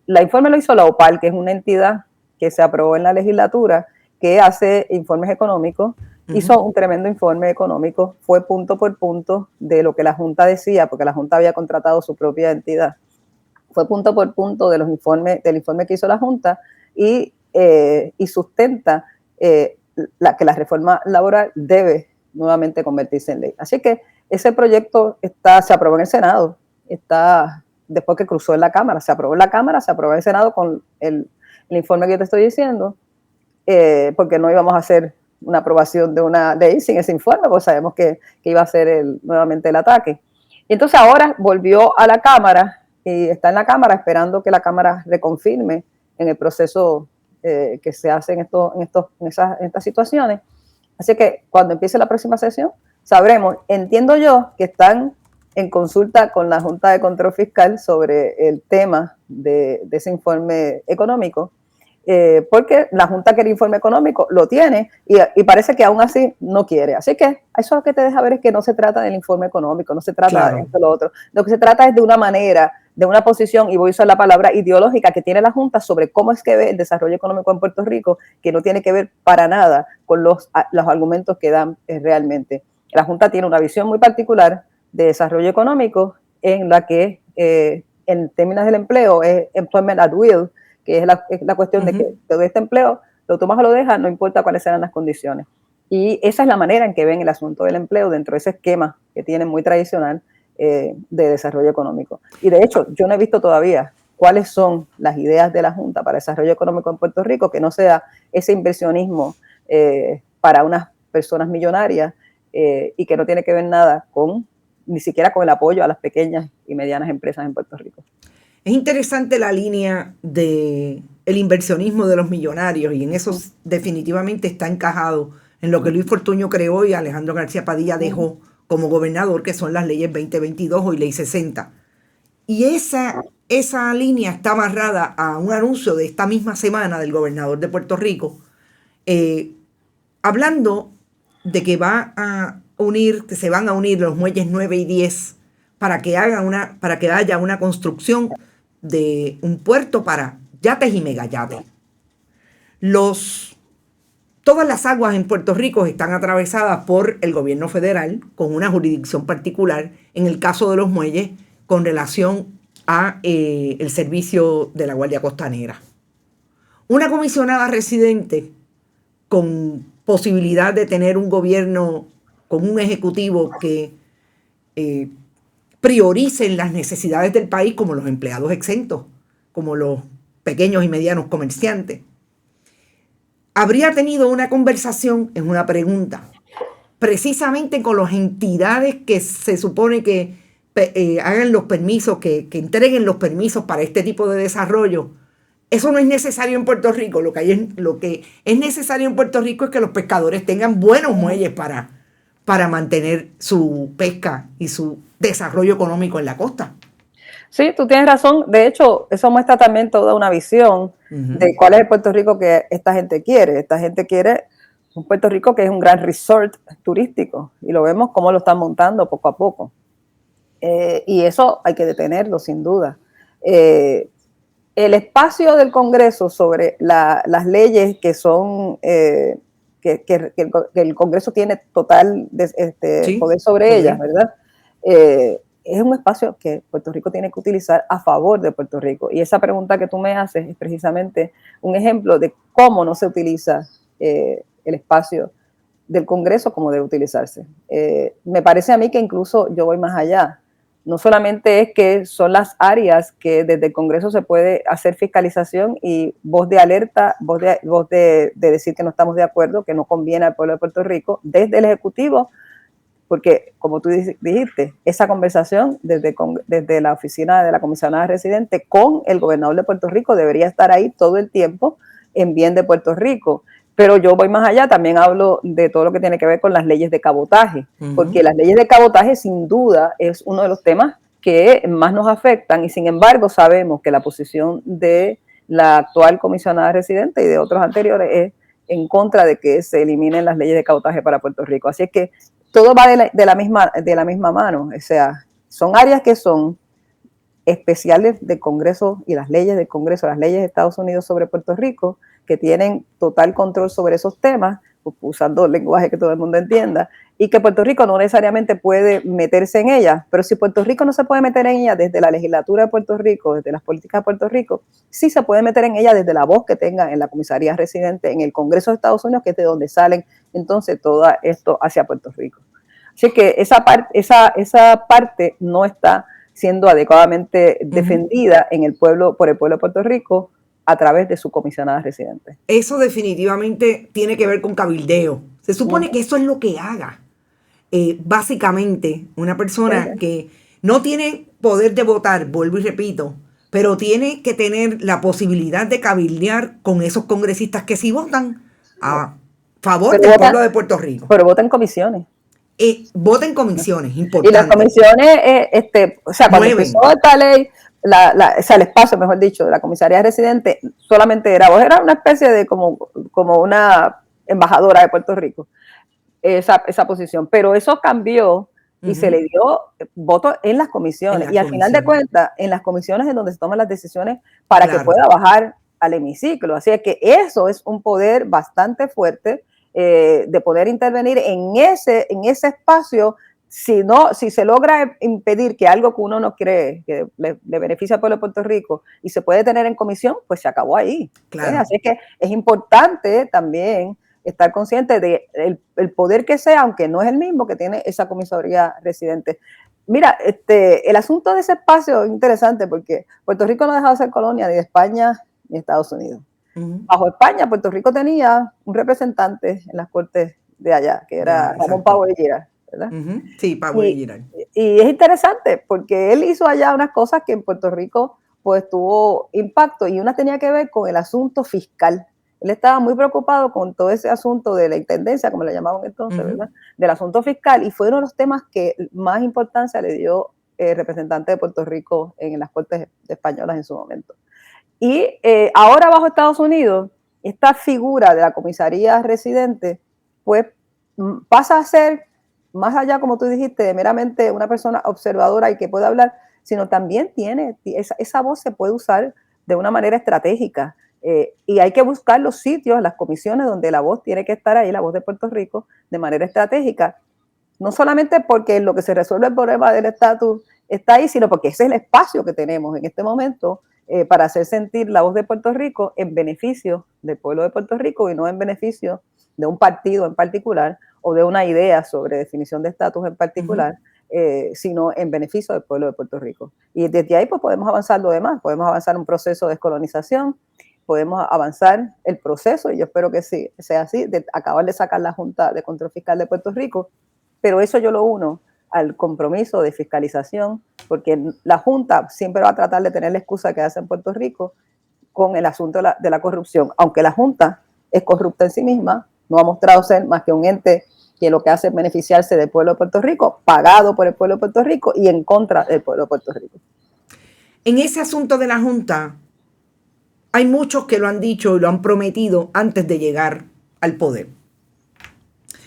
La informe lo hizo la OPAL, que es una entidad que se aprobó en la legislatura, que hace informes económicos. Hizo un tremendo informe económico, fue punto por punto de lo que la Junta decía, porque la Junta había contratado su propia entidad. Fue punto por punto de los informes, del informe que hizo la Junta y sustenta que la reforma laboral debe nuevamente convertirse en ley. Así que ese proyecto se aprobó en el Senado, después que cruzó en la Cámara, se aprobó en la Cámara, se aprobó en el Senado con el informe que yo te estoy diciendo, porque no íbamos a hacer una aprobación de una ley sin ese informe, porque sabemos que iba a ser nuevamente el ataque. Y entonces ahora volvió a la Cámara y está en la Cámara esperando que la Cámara reconfirme en el proceso que se hace en estas situaciones. Así que cuando empiece la próxima sesión sabremos. Entiendo yo que están en consulta con la Junta de Control Fiscal sobre el tema de ese informe económico, porque la Junta que el informe económico lo tiene y parece que aún así no quiere. Así que eso lo que te deja ver es que no se trata del informe económico, no se trata de esto o lo otro. Lo que se trata es de una manera, de una posición, y voy a usar la palabra ideológica, que tiene la Junta sobre cómo es que ve el desarrollo económico en Puerto Rico, que no tiene que ver para nada con los argumentos que dan realmente. La Junta tiene una visión muy particular de desarrollo económico en la que, en términos del empleo, es employment at will, que es la cuestión de que te doy este empleo, lo tomas o lo dejas, no importa cuáles sean las condiciones. Y esa es la manera en que ven el asunto del empleo dentro de ese esquema que tienen muy tradicional de desarrollo económico. Y de hecho, yo no he visto todavía cuáles son las ideas de la Junta para desarrollo económico en Puerto Rico, que no sea ese inversionismo para unas personas millonarias y que no tiene que ver nada ni siquiera con el apoyo a las pequeñas y medianas empresas en Puerto Rico. Es interesante la línea del inversionismo de los millonarios, y en eso definitivamente está encajado en lo que Luis Fortuño creó y Alejandro García Padilla dejó como gobernador, que son las leyes 2022 y ley 60. Y esa línea está amarrada a un anuncio de esta misma semana del gobernador de Puerto Rico, hablando de que que se van a unir los muelles 9 y 10 para que haya una construcción de un puerto para yates y megayates. Todas las aguas en Puerto Rico están atravesadas por el gobierno federal con una jurisdicción particular, en el caso de los muelles, con relación a el servicio de la Guardia Costanera. Una comisionada residente con posibilidad de tener un gobierno con un ejecutivo que prioricen las necesidades del país, como los empleados exentos, como los pequeños y medianos comerciantes. Habría tenido una conversación, es una pregunta, precisamente con las entidades que se supone que hagan los permisos, que entreguen los permisos para este tipo de desarrollo. Eso no es necesario en Puerto Rico. Lo que es necesario en Puerto Rico es que los pescadores tengan buenos muelles para mantener su pesca y su desarrollo económico en la costa. Sí, tú tienes razón. De hecho, eso muestra también toda una visión de cuál es el Puerto Rico que esta gente quiere. Esta gente quiere un Puerto Rico que es un gran resort turístico, y lo vemos cómo lo están montando poco a poco. Y eso hay que detenerlo, sin duda. El espacio del Congreso sobre las leyes que son... que el Congreso tiene total poder sobre ellas, ¿verdad? Es un espacio que Puerto Rico tiene que utilizar a favor de Puerto Rico. Y esa pregunta que tú me haces es precisamente un ejemplo de cómo no se utiliza el espacio del Congreso como debe utilizarse. Me parece a mí que incluso yo voy más allá. No solamente es que son las áreas que desde el Congreso se puede hacer fiscalización y voz de alerta, voz de decir que no estamos de acuerdo, que no conviene al pueblo de Puerto Rico, desde el Ejecutivo, porque como tú dijiste, esa conversación desde la oficina de la comisionada residente con el gobernador de Puerto Rico debería estar ahí todo el tiempo en bien de Puerto Rico. Pero yo voy más allá, también hablo de todo lo que tiene que ver con las leyes de cabotaje, porque las leyes de cabotaje sin duda es uno de los temas que más nos afectan, y sin embargo sabemos que la posición de la actual comisionada residente y de otros anteriores es en contra de que se eliminen las leyes de cabotaje para Puerto Rico. Así es que todo va de la misma mano. O sea, son áreas que son especiales del Congreso y las leyes del Congreso, las leyes de Estados Unidos sobre Puerto Rico, que tienen total control sobre esos temas, usando el lenguaje que todo el mundo entienda, y que Puerto Rico no necesariamente puede meterse en ellas, pero si Puerto Rico no se puede meter en ellas desde la legislatura de Puerto Rico, desde las políticas de Puerto Rico, sí se puede meter en ellas desde la voz que tenga en la comisaría residente, en el Congreso de Estados Unidos, que es de donde salen entonces todo esto hacia Puerto Rico. Así que esa parte no está siendo adecuadamente defendida en el pueblo, por el pueblo de Puerto Rico a través de su comisionada residente. Eso definitivamente tiene que ver con cabildeo. Se supone que eso es lo que haga. Básicamente, una persona que no tiene poder de votar, vuelvo y repito, pero tiene que tener la posibilidad de cabildear con esos congresistas que sí votan a favor del pueblo de Puerto Rico. Pero votan en comisiones. Vota en comisiones, importante. Y las comisiones, o sea, cuando empezó esta ley, o sea, el espacio, mejor dicho, de la comisaría residente solamente era una especie de como una embajadora de Puerto Rico, esa posición. Pero eso cambió y se le dio voto en las comisiones. Y al final de cuentas, en las comisiones es donde se toman las decisiones para que pueda bajar al hemiciclo. Así es que eso es un poder bastante fuerte, de poder intervenir en ese espacio. Si se logra impedir que algo que uno no cree que le beneficia al pueblo de Puerto Rico y se puede tener en comisión, pues se acabó ahí. Claro. Así es que es importante también estar consciente de el poder que sea, aunque no es el mismo que tiene esa comisaría residente. Mira, el asunto de ese espacio es interesante porque Puerto Rico no ha dejado de ser colonia ni de España ni de Estados Unidos. Bajo España, Puerto Rico tenía un representante en las cortes de allá, que era Ramón Powell Girard, ¿verdad? Sí, Powell Girard. Y es interesante porque él hizo allá unas cosas que en Puerto Rico pues tuvo impacto, y una tenía que ver con el asunto fiscal. Él estaba muy preocupado con todo ese asunto de la intendencia, como le llamaban entonces, ¿verdad? Del asunto fiscal, y fue uno de los temas que más importancia le dio el representante de Puerto Rico en las cortes españolas en su momento. Y ahora bajo Estados Unidos, esta figura de la comisaría residente, pues pasa a ser, más allá, como tú dijiste, de meramente una persona observadora y que puede hablar, sino también tiene, esa voz se puede usar de una manera estratégica. Y hay que buscar los sitios, las comisiones donde la voz tiene que estar ahí, la voz de Puerto Rico, de manera estratégica. No solamente porque en lo que se resuelve el problema del estatus está ahí, sino porque ese es el espacio que tenemos en este momento para hacer sentir la voz de Puerto Rico en beneficio del pueblo de Puerto Rico y no en beneficio de un partido en particular o de una idea sobre definición de estatus en particular, sino en beneficio del pueblo de Puerto Rico. Y desde ahí pues podemos avanzar lo demás, podemos avanzar un proceso de descolonización, podemos avanzar el proceso, y yo espero que sí sea así, de acabar de sacar la Junta de Control Fiscal de Puerto Rico, pero eso yo lo uno al compromiso de fiscalización, porque la Junta siempre va a tratar de tener la excusa que hace en Puerto Rico con el asunto de la corrupción, aunque la Junta es corrupta en sí misma, no ha mostrado ser más que un ente que lo que hace es beneficiarse del pueblo de Puerto Rico, pagado por el pueblo de Puerto Rico y en contra del pueblo de Puerto Rico. En ese asunto de la Junta, hay muchos que lo han dicho y lo han prometido antes de llegar al poder.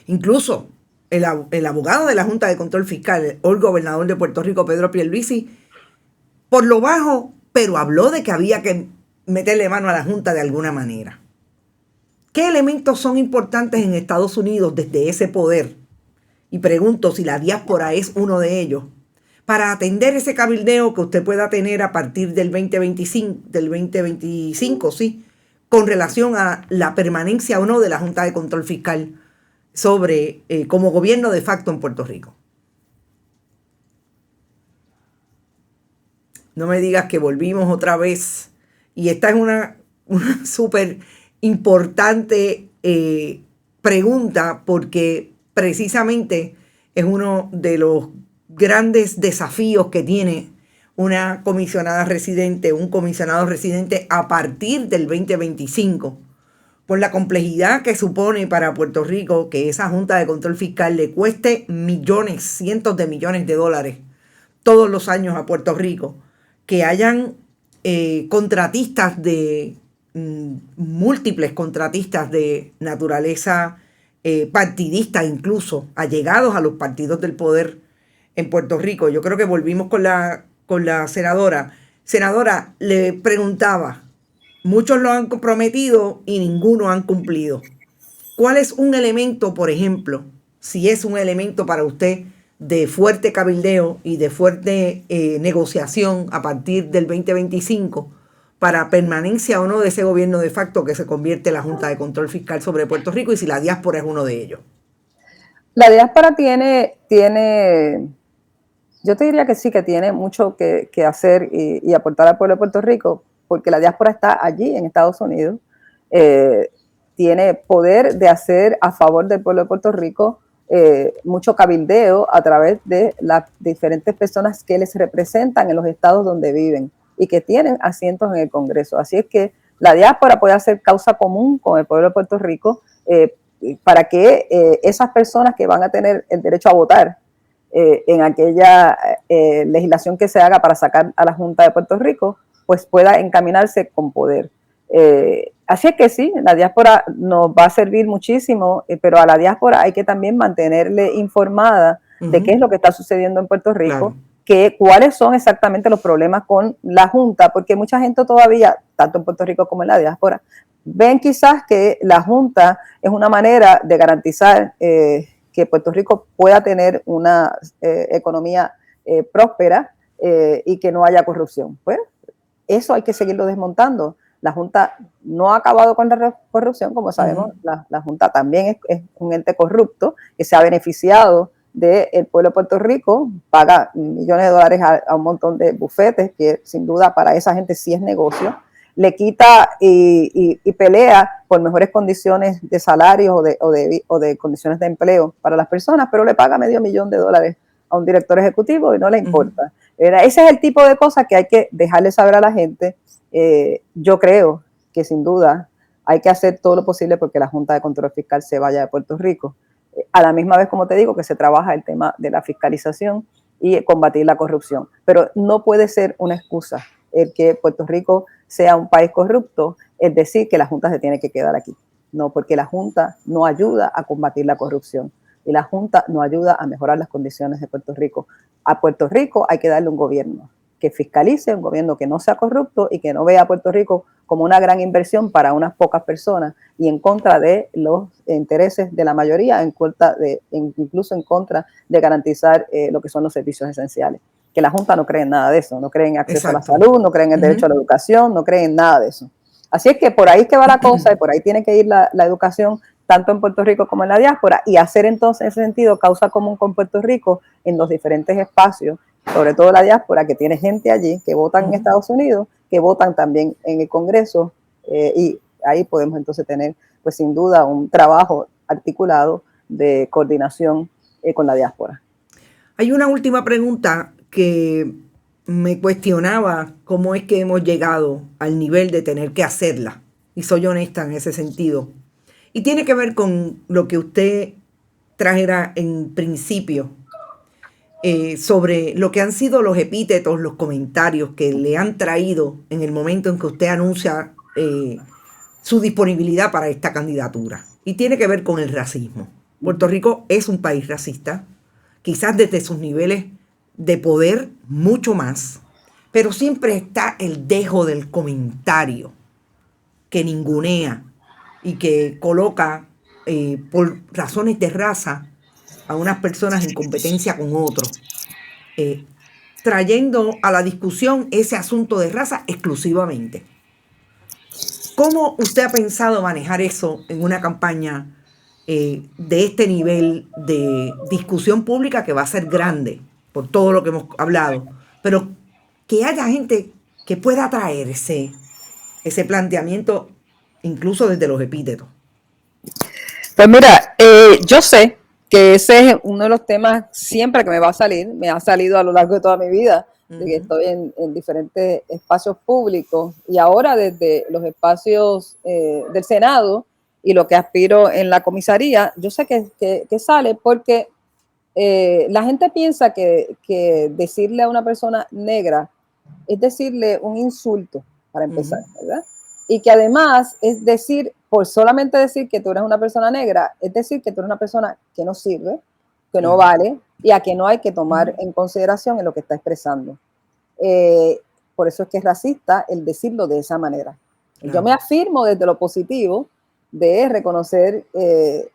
Incluso el abogado de la Junta de Control Fiscal, el gobernador de Puerto Rico, Pedro Pierluisi, por lo bajo, pero habló de que había que meterle mano a la Junta de alguna manera. ¿Qué elementos son importantes en Estados Unidos desde ese poder? Y pregunto si la diáspora es uno de ellos, para atender ese cabildeo que usted pueda tener a partir del 2025, sí, con relación a la permanencia o no de la Junta de Control Fiscal sobre como gobierno de facto en Puerto Rico. No me digas que volvimos otra vez. Y esta es una súper importante pregunta, porque precisamente es uno de los grandes desafíos que tiene una comisionada residente, un comisionado residente a partir del 2025, por la complejidad que supone para Puerto Rico que esa Junta de Control Fiscal le cueste millones, cientos de millones de dólares todos los años a Puerto Rico, que hayan contratistas múltiples contratistas de naturaleza partidista, incluso allegados a los partidos del poder en Puerto Rico. Yo creo que volvimos con la senadora. Senadora, le preguntaba, muchos lo han prometido y ninguno han cumplido. ¿Cuál es un elemento, por ejemplo, si es un elemento para usted de fuerte cabildeo y de fuerte negociación a partir del 2025 para permanencia o no de ese gobierno de facto que se convierte en la Junta de Control Fiscal sobre Puerto Rico, y si la diáspora es uno de ellos? La diáspora tiene, yo te diría que sí, que tiene mucho que hacer y aportar al pueblo de Puerto Rico, porque la diáspora está allí en Estados Unidos, tiene poder de hacer a favor del pueblo de Puerto Rico mucho cabildeo a través de las diferentes personas que les representan en los estados donde viven y que tienen asientos en el Congreso. Así es que la diáspora puede hacer causa común con el pueblo de Puerto Rico para que esas personas que van a tener el derecho a votar en aquella legislación que se haga para sacar a la Junta de Puerto Rico, pues pueda encaminarse con poder. Así es que sí, la diáspora nos va a servir muchísimo, pero a la diáspora hay que también mantenerle informada de qué es lo que está sucediendo en Puerto Rico, cuáles son exactamente los problemas con la Junta, porque mucha gente todavía, tanto en Puerto Rico como en la diáspora, ven quizás que la Junta es una manera de garantizar que Puerto Rico pueda tener una economía próspera y que no haya corrupción. Pues eso hay que seguirlo desmontando. La Junta no ha acabado con la corrupción, como sabemos, la Junta también es un ente corrupto que se ha beneficiado del pueblo de Puerto Rico, paga millones de dólares a un montón de bufetes, que sin duda para esa gente sí es negocio, le quita y pelea por mejores condiciones de salario o de condiciones de empleo para las personas, pero le paga $500,000 a un director ejecutivo y no le importa. Ese es el tipo de cosas que hay que dejarle saber a la gente. Yo creo que sin duda hay que hacer todo lo posible porque la Junta de Control Fiscal se vaya de Puerto Rico. A la misma vez, como te digo, que se trabaja el tema de la fiscalización y combatir la corrupción. Pero no puede ser una excusa el que Puerto Rico sea un país corrupto, es decir, que la Junta se tiene que quedar aquí. No, porque la Junta no ayuda a combatir la corrupción y la Junta no ayuda a mejorar las condiciones de Puerto Rico. A Puerto Rico hay que darle un gobierno que fiscalice, un gobierno que no sea corrupto y que no vea a Puerto Rico como una gran inversión para unas pocas personas y en contra de los intereses de la mayoría, incluso en contra de garantizar lo que son los servicios esenciales. Que la Junta no cree en nada de eso, no cree en acceso a la salud, no cree en el derecho a la educación, no cree en nada de eso. Así es que por ahí es que va la cosa y por ahí tiene que ir la educación tanto en Puerto Rico como en la diáspora y hacer entonces en ese sentido causa común con Puerto Rico en los diferentes espacios, sobre todo la diáspora, que tiene gente allí que votan en Estados Unidos, que votan también en el Congreso, y ahí podemos entonces tener, pues sin duda, un trabajo articulado de coordinación con la diáspora. Hay una última pregunta que me cuestionaba cómo es que hemos llegado al nivel de tener que hacerla, y soy honesta en ese sentido, y tiene que ver con lo que usted trajera en principio, sobre lo que han sido los epítetos, los comentarios que le han traído en el momento en que usted anuncia su disponibilidad para esta candidatura. Y tiene que ver con el racismo. Puerto Rico es un país racista, quizás desde sus niveles de poder mucho más, pero siempre está el dejo del comentario que ningunea y que coloca por razones de raza a unas personas en competencia con otros, trayendo a la discusión ese asunto de raza exclusivamente. ¿Cómo usted ha pensado manejar eso en una campaña de este nivel de discusión pública que va a ser grande por todo lo que hemos hablado, pero que haya gente que pueda traer ese planteamiento incluso desde los epítetos? Pues mira, yo sé que ese es uno de los temas siempre que me va a salir, me ha salido a lo largo de toda mi vida, de que estoy en diferentes espacios públicos y ahora desde los espacios del Senado y lo que aspiro en la comisaría, yo sé que sale porque La gente piensa que decirle a una persona negra es decirle un insulto, para empezar, ¿verdad? Y que además es decir, por solamente decir que tú eres una persona negra, es decir que tú eres una persona que no sirve, que no vale y a que no hay que tomar en consideración en lo que está expresando. Por eso es que es racista el decirlo de esa manera. Yo me afirmo desde lo positivo de reconocer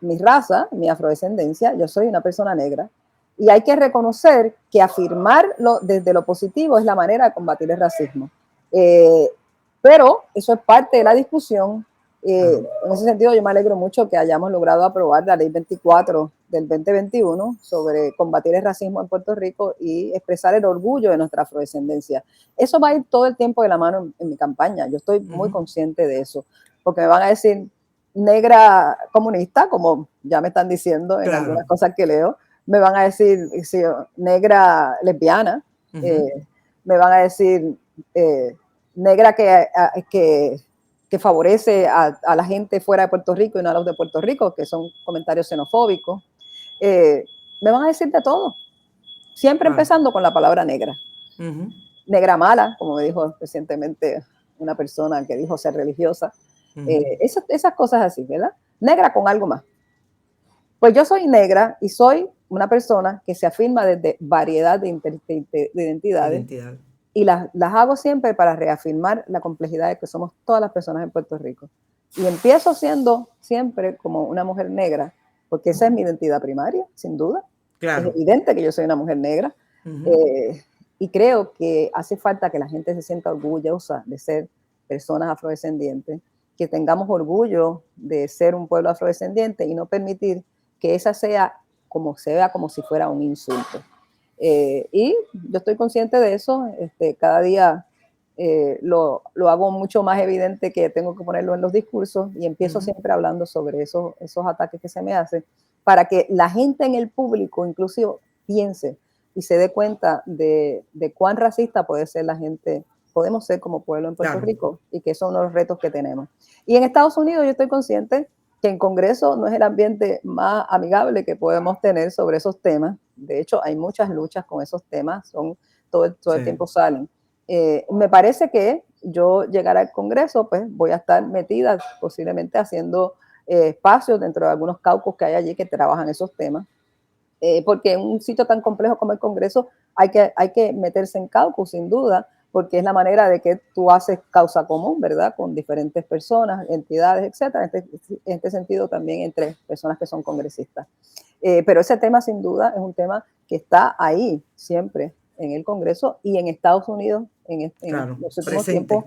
mi raza, mi afrodescendencia. Yo soy una persona negra y hay que reconocer que afirmarlo desde lo positivo es la manera de combatir el racismo. Pero eso es parte de la discusión. En ese sentido, yo me alegro mucho que hayamos logrado aprobar la Ley 24 del 2021 sobre combatir el racismo en Puerto Rico y expresar el orgullo de nuestra afrodescendencia. Eso va a ir todo el tiempo de la mano en mi campaña. Yo estoy muy consciente de eso, porque me van a decir negra comunista, como ya me están diciendo en algunas cosas que leo. Me van a decir sí, negra lesbiana, me van a decir negra que favorece a la gente fuera de Puerto Rico y no a los de Puerto Rico, que son comentarios xenofóbicos. Me van a decir de todo, siempre empezando con la palabra negra. Negra mala, como me dijo recientemente una persona que dijo ser religiosa. Esas cosas así, ¿verdad? Negra con algo más. Pues yo soy negra y soy una persona que se afirma desde variedad de identidades. Y las hago siempre para reafirmar la complejidad de que somos todas las personas en Puerto Rico. Y empiezo siendo siempre como una mujer negra, porque esa es mi identidad primaria, sin duda. Es evidente que yo soy una mujer negra. Y creo que hace falta que la gente se sienta orgullosa de ser personas afrodescendientes, que tengamos orgullo de ser un pueblo afrodescendiente y no permitir que esa sea como si fuera un insulto. Y yo estoy consciente de eso. Cada día lo hago mucho más evidente que tengo que ponerlo en los discursos y empiezo siempre hablando sobre esos ataques que se me hacen para que la gente en el público inclusive piense y se dé cuenta de cuán racista puede ser la gente, podemos ser como pueblo en Puerto Rico, y que son los retos que tenemos. Y en Estados Unidos yo estoy consciente que en Congreso no es el ambiente más amigable que podemos tener sobre esos temas. De hecho, hay muchas luchas con esos temas, todo el tiempo salen. Me parece que yo llegar al Congreso, pues voy a estar metida posiblemente haciendo espacios dentro de algunos caucus que hay allí que trabajan esos temas. Porque en un sitio tan complejo como el Congreso hay que meterse en caucus, sin duda, porque es la manera de que tú haces causa común, ¿verdad? Con diferentes personas, entidades, etcétera. En este sentido también entre personas que son congresistas. Pero ese tema, sin duda, es un tema que está ahí siempre en el Congreso y en Estados Unidos en los últimos tiempos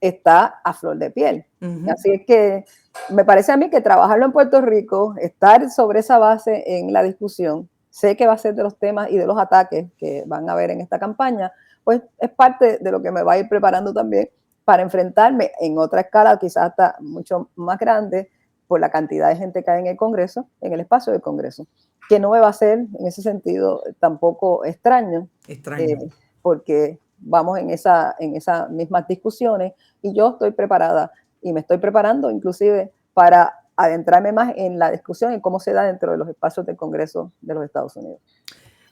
está a flor de piel. Así es que me parece a mí que trabajarlo en Puerto Rico, estar sobre esa base en la discusión, sé que va a ser de los temas y de los ataques que van a haber en esta campaña, pues es parte de lo que me va a ir preparando también para enfrentarme en otra escala, quizás hasta mucho más grande, por la cantidad de gente que hay en el Congreso, en el espacio del Congreso, que no me va a ser en ese sentido tampoco extraño. Porque vamos en esas mismas discusiones y yo estoy preparada y me estoy preparando inclusive para adentrarme más en la discusión y cómo se da dentro de los espacios del Congreso de los Estados Unidos.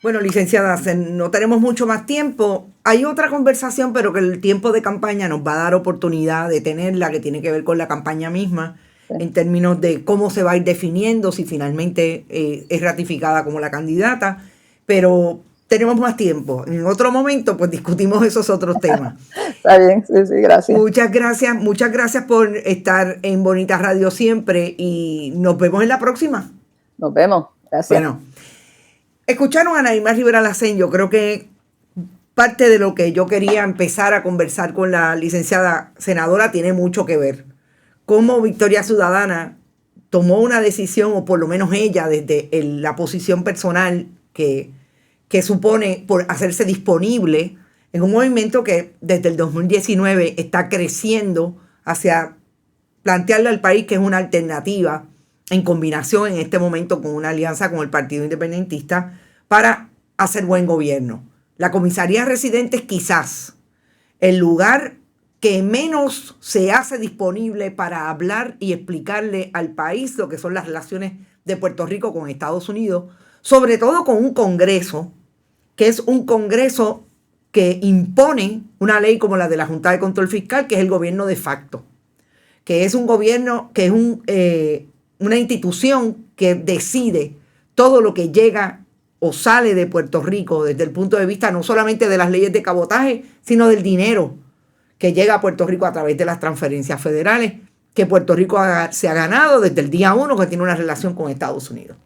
Bueno, licenciada, no tenemos mucho más tiempo. Hay otra conversación, pero que el tiempo de campaña nos va a dar oportunidad de tenerla, que tiene que ver con la campaña misma, en términos de cómo se va a ir definiendo si finalmente es ratificada como la candidata, pero tenemos más tiempo. En otro momento, pues discutimos esos otros temas. Está bien, sí, gracias. Muchas gracias por estar en Bonita Radio siempre y nos vemos en la próxima. Nos vemos, gracias. Bueno, escucharon a Ana Irma Rivera Lacén. Yo creo que parte de lo que yo quería empezar a conversar con la licenciada senadora tiene mucho que ver. Cómo Victoria Ciudadana tomó una decisión, o por lo menos ella, desde la posición personal que supone por hacerse disponible en un movimiento que desde el 2019 está creciendo hacia plantearle al país que es una alternativa en combinación en este momento con una alianza con el Partido Independentista para hacer buen gobierno. La comisaría residente es quizás el lugar que menos se hace disponible para hablar y explicarle al país lo que son las relaciones de Puerto Rico con Estados Unidos, sobre todo con un Congreso, que es un Congreso que impone una ley como la de la Junta de Control Fiscal, que es el gobierno de facto, que es un gobierno, que es una institución que decide todo lo que llega o sale de Puerto Rico desde el punto de vista no solamente de las leyes de cabotaje, sino del dinero que llega a Puerto Rico a través de las transferencias federales que Puerto Rico se ha ganado desde el día 1 que tiene una relación con Estados Unidos.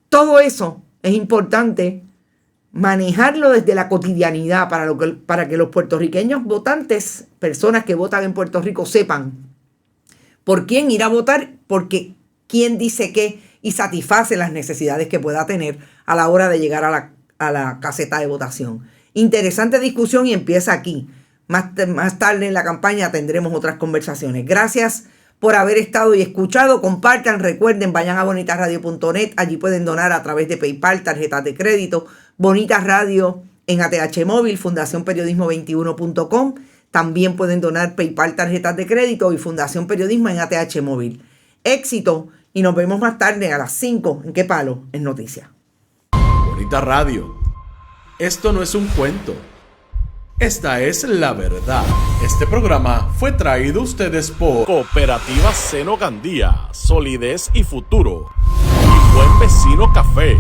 Todo eso es importante manejarlo desde la cotidianidad para que los puertorriqueños votantes, personas que votan en Puerto Rico, sepan por quién ir a votar, porque quién dice qué y satisface las necesidades que pueda tener a la hora de llegar a la caseta de votación. Interesante discusión y empieza aquí. Más tarde en la campaña tendremos otras conversaciones. Gracias por haber estado y escuchado. Compartan, recuerden, vayan a bonitasradio.net. Allí pueden donar a través de PayPal, tarjetas de crédito. Bonitas Radio en ATH Móvil, fundacionperiodismo21.com. También pueden donar PayPal, tarjetas de crédito y Fundación Periodismo en ATH Móvil. Éxito y nos vemos más tarde a las 5 en ¿Qué Palo? En Noticias. Bonita Radio. Esto no es un cuento. Esta es la verdad. Este programa fue traído a ustedes por Cooperativa Seno Gandía, Solidez y Futuro. Y Buen Vecino Café.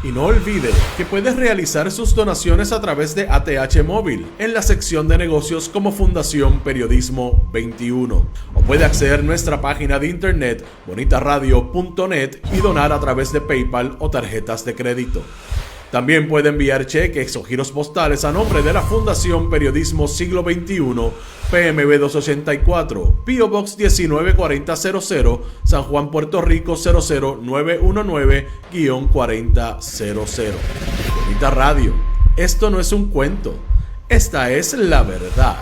Y no olvide que puede realizar sus donaciones a través de ATH Móvil en la sección de negocios como Fundación Periodismo 21. O puede acceder a nuestra página de internet bonitasradio.net y donar a través de PayPal o tarjetas de crédito. También puede enviar cheques o giros postales a nombre de la Fundación Periodismo Siglo XXI, PMB 284, P.O. Box 194000, San Juan, Puerto Rico 00919-4000. Bonita Radio, esto no es un cuento, esta es la verdad.